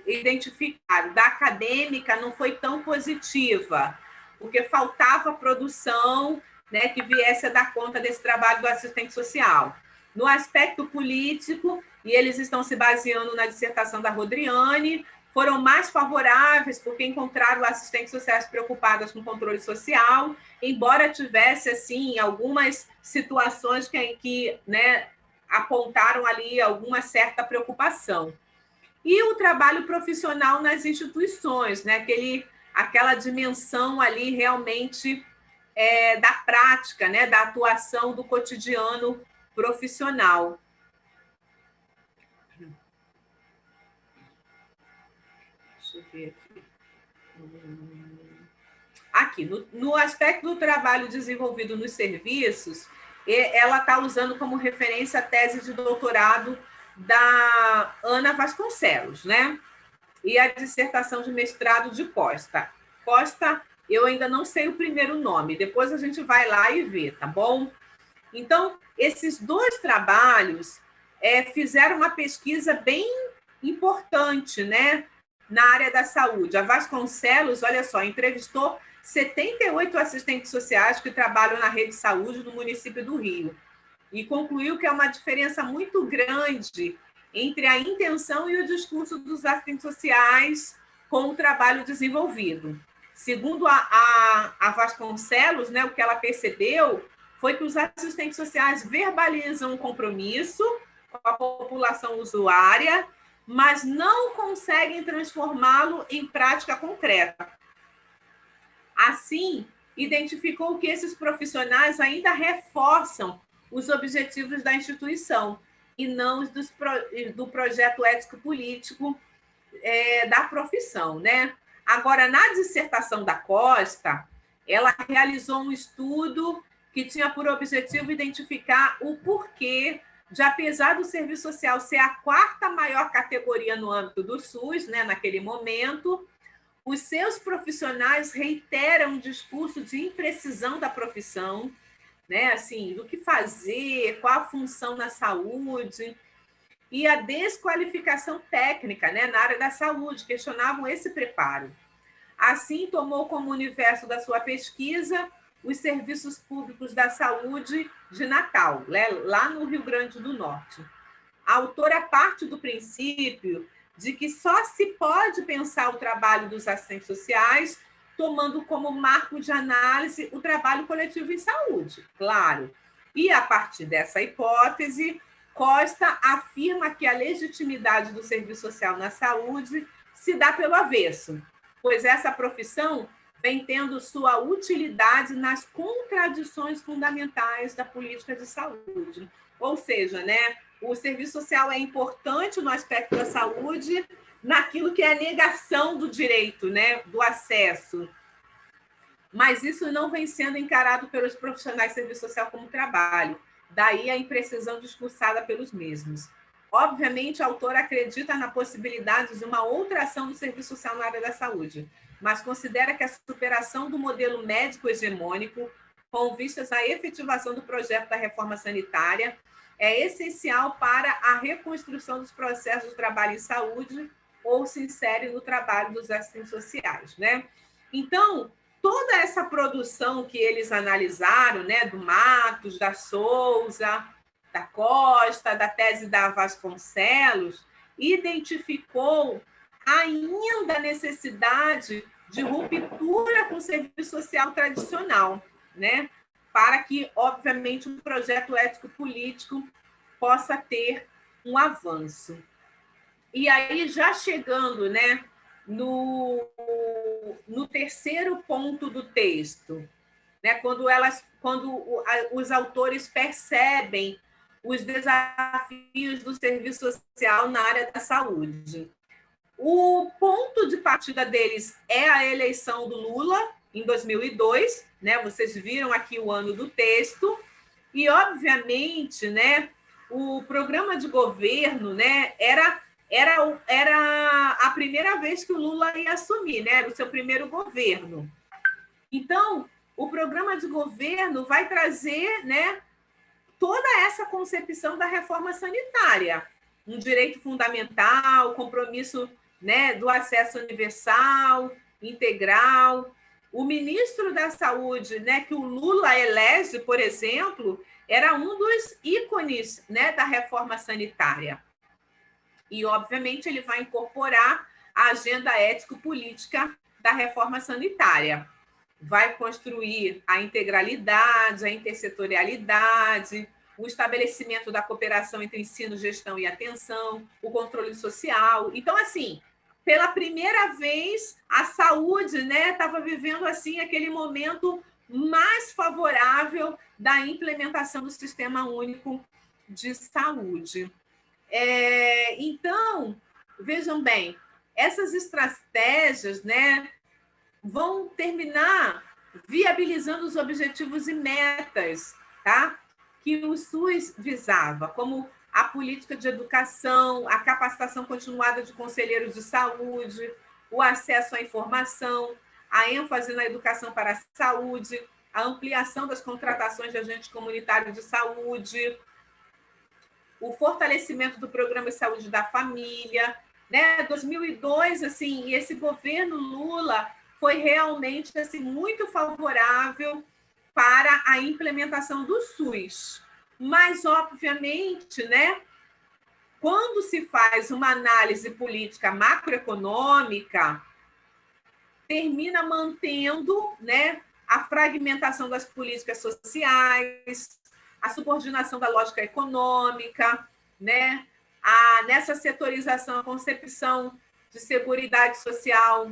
S1: identificaram da acadêmica não foi tão positiva, porque faltava produção, né, que viesse a dar conta desse trabalho do assistente social. No aspecto político, e eles estão se baseando na dissertação da Rodriane, foram mais favoráveis porque encontraram assistentes sociais preocupadas com o controle social, embora tivesse, assim, algumas situações que né, apontaram ali alguma certa preocupação. E o trabalho profissional nas instituições, né, aquela dimensão ali realmente da prática, né, da atuação do cotidiano profissional. Deixa eu ver aqui. No aspecto do trabalho desenvolvido nos serviços, ela está usando como referência a tese de doutorado da Ana Vasconcelos, né? E a dissertação de mestrado de Costa. Costa, eu ainda não sei o primeiro nome, depois a gente vai lá e vê, tá bom? Então, esses dois trabalhos fizeram uma pesquisa bem importante, né, na área da saúde. A Vasconcelos, olha só, entrevistou 78 assistentes sociais que trabalham na rede de saúde no município do Rio e concluiu que é uma diferença muito grande entre a intenção e o discurso dos assistentes sociais com o trabalho desenvolvido. Segundo a Vasconcelos, né, o que ela percebeu foi que os assistentes sociais verbalizam um compromisso com a população usuária, mas não conseguem transformá-lo em prática concreta. Assim, identificou que esses profissionais ainda reforçam os objetivos da instituição e não os do projeto ético-político da profissão, né? Agora, na dissertação da Costa, ela realizou um estudo que tinha por objetivo identificar o porquê de, apesar do serviço social ser a quarta maior categoria no âmbito do SUS, né, naquele momento, os seus profissionais reiteram um discurso de imprecisão da profissão, né, assim, do que fazer, qual a função na saúde, e a desqualificação técnica, né, na área da saúde, questionavam esse preparo. Assim, tomou como universo da sua pesquisa os serviços públicos da saúde de Natal, né, lá no Rio Grande do Norte. A autora parte do princípio de que só se pode pensar o trabalho dos assistentes sociais tomando como marco de análise o trabalho coletivo em saúde, claro. E, a partir dessa hipótese, Costa afirma que a legitimidade do serviço social na saúde se dá pelo avesso, pois essa profissão vem tendo sua utilidade nas contradições fundamentais da política de saúde. Ou seja, né, o serviço social é importante no aspecto da saúde, naquilo que é a negação do direito, né, do acesso. Mas isso não vem sendo encarado pelos profissionais de serviço social como trabalho. Daí a imprecisão discursada pelos mesmos. Obviamente, a autora acredita na possibilidade de uma outra ação do serviço social na área da saúde, mas considera que a superação do modelo médico hegemônico, com vistas à efetivação do projeto da reforma sanitária, é essencial para a reconstrução dos processos de trabalho em saúde ou se insere no trabalho dos assistentes sociais, né? Então, toda essa produção que eles analisaram, né, do Matos, da Souza, da Costa, da tese da Vasconcelos, identificou ainda a necessidade de ruptura com o serviço social tradicional, né? Para que, obviamente, um projeto ético-político possa ter um avanço. E aí, já chegando, né, no terceiro ponto do texto, né, quando os autores percebem os desafios do serviço social na área da saúde. O ponto de partida deles é a eleição do Lula, em 2002, né? Vocês viram aqui o ano do texto, e, obviamente, né, o programa de governo, né, era a primeira vez que o Lula ia assumir, né? Era o seu primeiro governo. Então, o programa de governo vai trazer, né, toda essa concepção da reforma sanitária, um direito fundamental, compromisso, né, do acesso universal, integral. O ministro da Saúde, né, que o Lula elege, por exemplo, era um dos ícones, né, da reforma sanitária. E, obviamente, ele vai incorporar a agenda ético-política da reforma sanitária. Vai construir a integralidade, a intersetorialidade, o estabelecimento da cooperação entre ensino, gestão e atenção, o controle social. Então, assim, pela primeira vez, a saúde, né, estava vivendo assim aquele momento mais favorável da implementação do Sistema Único de Saúde. Então, vejam bem, essas estratégias, né, vão terminar viabilizando os objetivos e metas, tá? Que o SUS visava, como a política de educação, a capacitação continuada de conselheiros de saúde, o acesso à informação, a ênfase na educação para a saúde, a ampliação das contratações de agentes comunitários de saúde, o fortalecimento do programa de saúde da família, né? 2002, assim, esse governo Lula foi realmente assim muito favorável para a implementação do SUS. Mas, obviamente, né, quando se faz uma análise política macroeconômica, termina mantendo, né, a fragmentação das políticas sociais, a subordinação da lógica econômica, né, nessa setorização, a concepção de seguridade social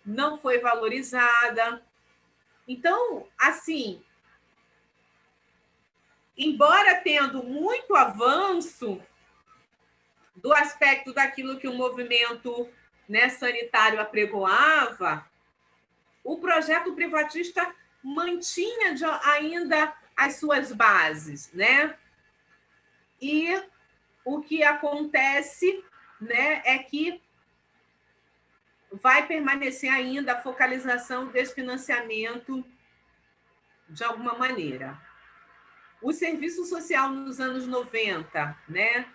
S1: não foi valorizada. Então, assim, embora tendo muito avanço do aspecto daquilo que o movimento, né, sanitário apregoava, o projeto privatista mantinha ainda as suas bases, né? E o que acontece, né, é que vai permanecer ainda a focalização desse financiamento de alguma maneira. O serviço social nos anos 90, né,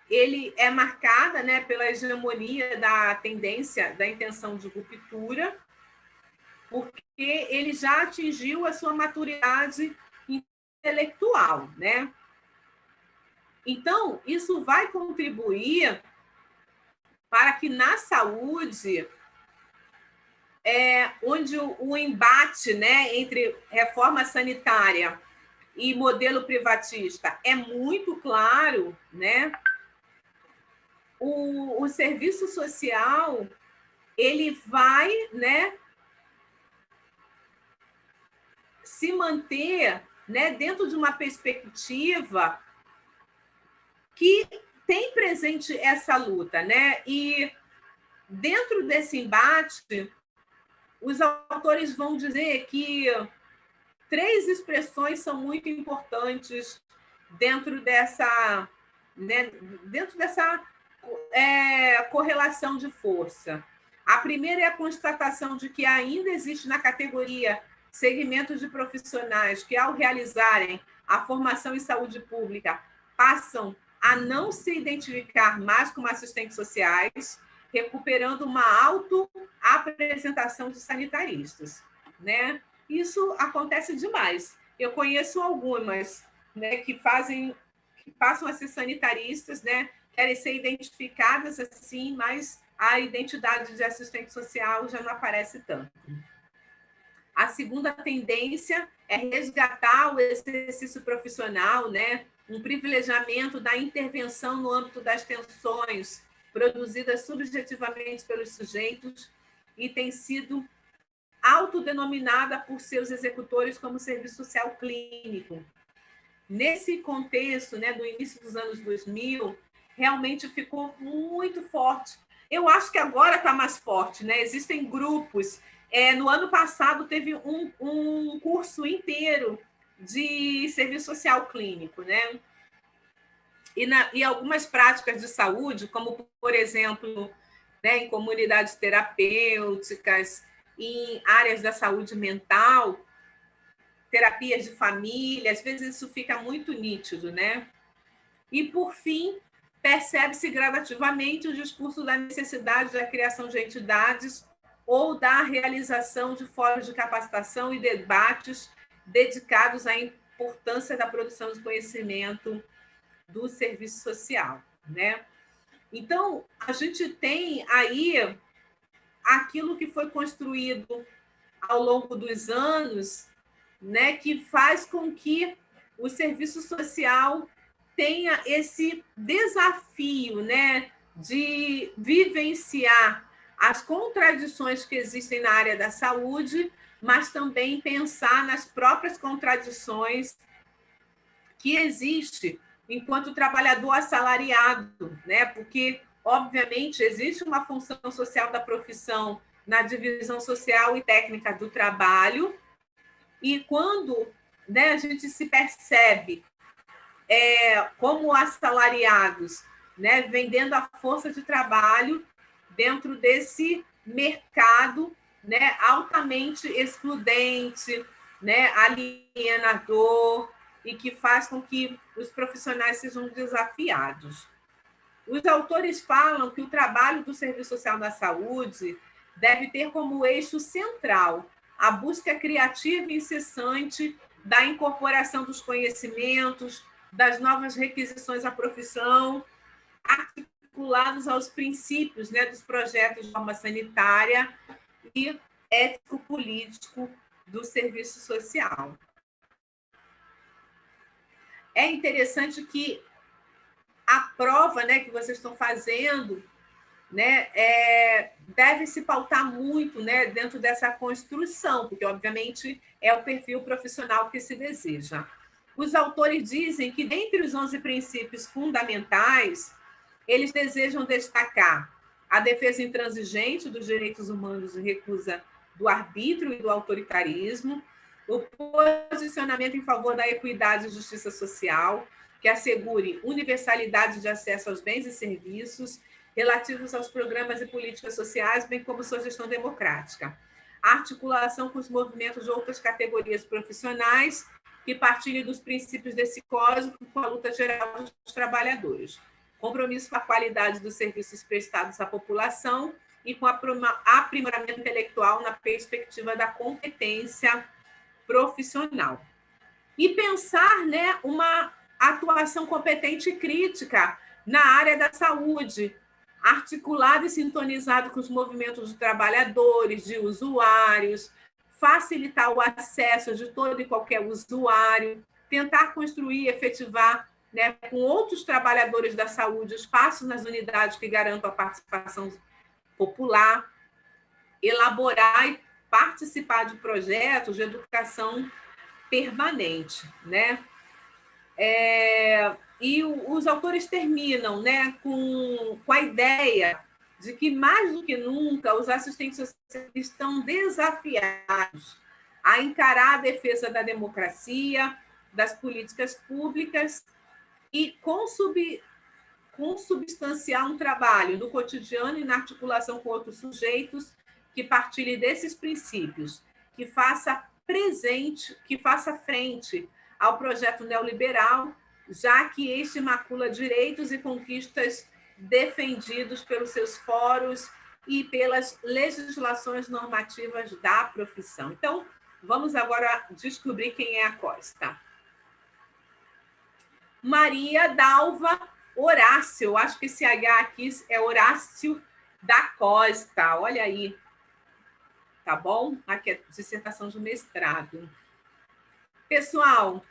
S1: ele é marcada, né, pela hegemonia da tendência da intenção de ruptura, porque ele já atingiu a sua maturidade intelectual, né? Então, isso vai contribuir para que na saúde, onde o embate, né, entre reforma sanitária e modelo privatista é muito claro, né? O serviço social ele vai, né, se manter, né, dentro de uma perspectiva que tem presente essa luta, né? E dentro desse embate, os autores vão dizer que 3 expressões são muito importantes dentro dessa, né, dentro dessa correlação de força. A primeira é a constatação de que ainda existe na categoria segmentos de profissionais que, ao realizarem a formação em saúde pública, passam a não se identificar mais como assistentes sociais, recuperando uma autoapresentação de sanitaristas, né? Isso acontece demais. Eu conheço algumas, né, que passam a ser sanitaristas, né, querem ser identificadas assim, mas a identidade de assistente social já não aparece tanto. A segunda tendência é resgatar o exercício profissional, né, um privilegiamento da intervenção no âmbito das tensões produzidas subjetivamente pelos sujeitos e tem sido autodenominada por seus executores como serviço social clínico. Nesse contexto, né, do início dos anos 2000, realmente ficou muito forte. Eu acho que agora está mais forte, né? Existem grupos. No ano passado, teve um curso inteiro de serviço social clínico, né? E algumas práticas de saúde, como, por exemplo, né, em comunidades terapêuticas, em áreas da saúde mental, terapias de família, às vezes isso fica muito nítido, né? E, por fim, percebe-se gradativamente o discurso da necessidade da criação de entidades ou da realização de fóruns de capacitação e debates dedicados à importância da produção de conhecimento do serviço social, né? Então, a gente tem aí aquilo que foi construído ao longo dos anos, né, que faz com que o serviço social tenha esse desafio, né, de vivenciar as contradições que existem na área da saúde, mas também pensar nas próprias contradições que existe enquanto trabalhador assalariado, né? Porque, obviamente, existe uma função social da profissão na divisão social e técnica do trabalho, e quando, né, a gente se percebe como assalariados, né, vendendo a força de trabalho dentro desse mercado, né, altamente excludente, né, alienador, e que faz com que os profissionais sejam desafiados. Os autores falam que o trabalho do Serviço Social da Saúde deve ter como eixo central a busca criativa e incessante da incorporação dos conhecimentos, das novas requisições à profissão, articulados aos princípios, né, dos projetos de norma sanitária e ético-político do serviço social. É interessante que a prova, né, que vocês estão fazendo, né, deve se pautar muito, né, dentro dessa construção, porque, obviamente, é o perfil profissional que se deseja. Os autores dizem que, dentre os 11 princípios fundamentais, eles desejam destacar a defesa intransigente dos direitos humanos e recusa do arbítrio e do autoritarismo, o posicionamento em favor da equidade e justiça social, que assegure universalidade de acesso aos bens e serviços relativos aos programas e políticas sociais, bem como sua gestão democrática. A articulação com os movimentos de outras categorias profissionais que partilhem dos princípios desse código com a luta geral dos trabalhadores. Compromisso com a qualidade dos serviços prestados à população e com aprimoramento intelectual na perspectiva da competência profissional. E pensar, né, uma atuação competente e crítica na área da saúde, articulado e sintonizado com os movimentos de trabalhadores, de usuários, facilitar o acesso de todo e qualquer usuário, tentar construir e efetivar, né, com outros trabalhadores da saúde espaços nas unidades que garantam a participação popular, elaborar e participar de projetos de educação permanente, né? E os autores terminam, né, com a ideia de que, mais do que nunca, os assistentes sociais estão desafiados a encarar a defesa da democracia, das políticas públicas e consubstanciar um trabalho no cotidiano e na articulação com outros sujeitos que partilhe desses princípios, que faça frente ao projeto neoliberal, já que este macula direitos e conquistas defendidos pelos seus fóruns e pelas legislações normativas da profissão. Então, vamos agora descobrir quem é a Costa. Maria Dalva Horácio, acho que esse H aqui é Horácio da Costa, olha aí, tá bom? Aqui é dissertação de mestrado. Pessoal,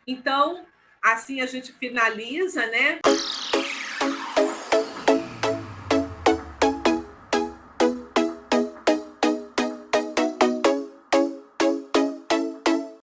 S1: então, assim a gente finaliza, né?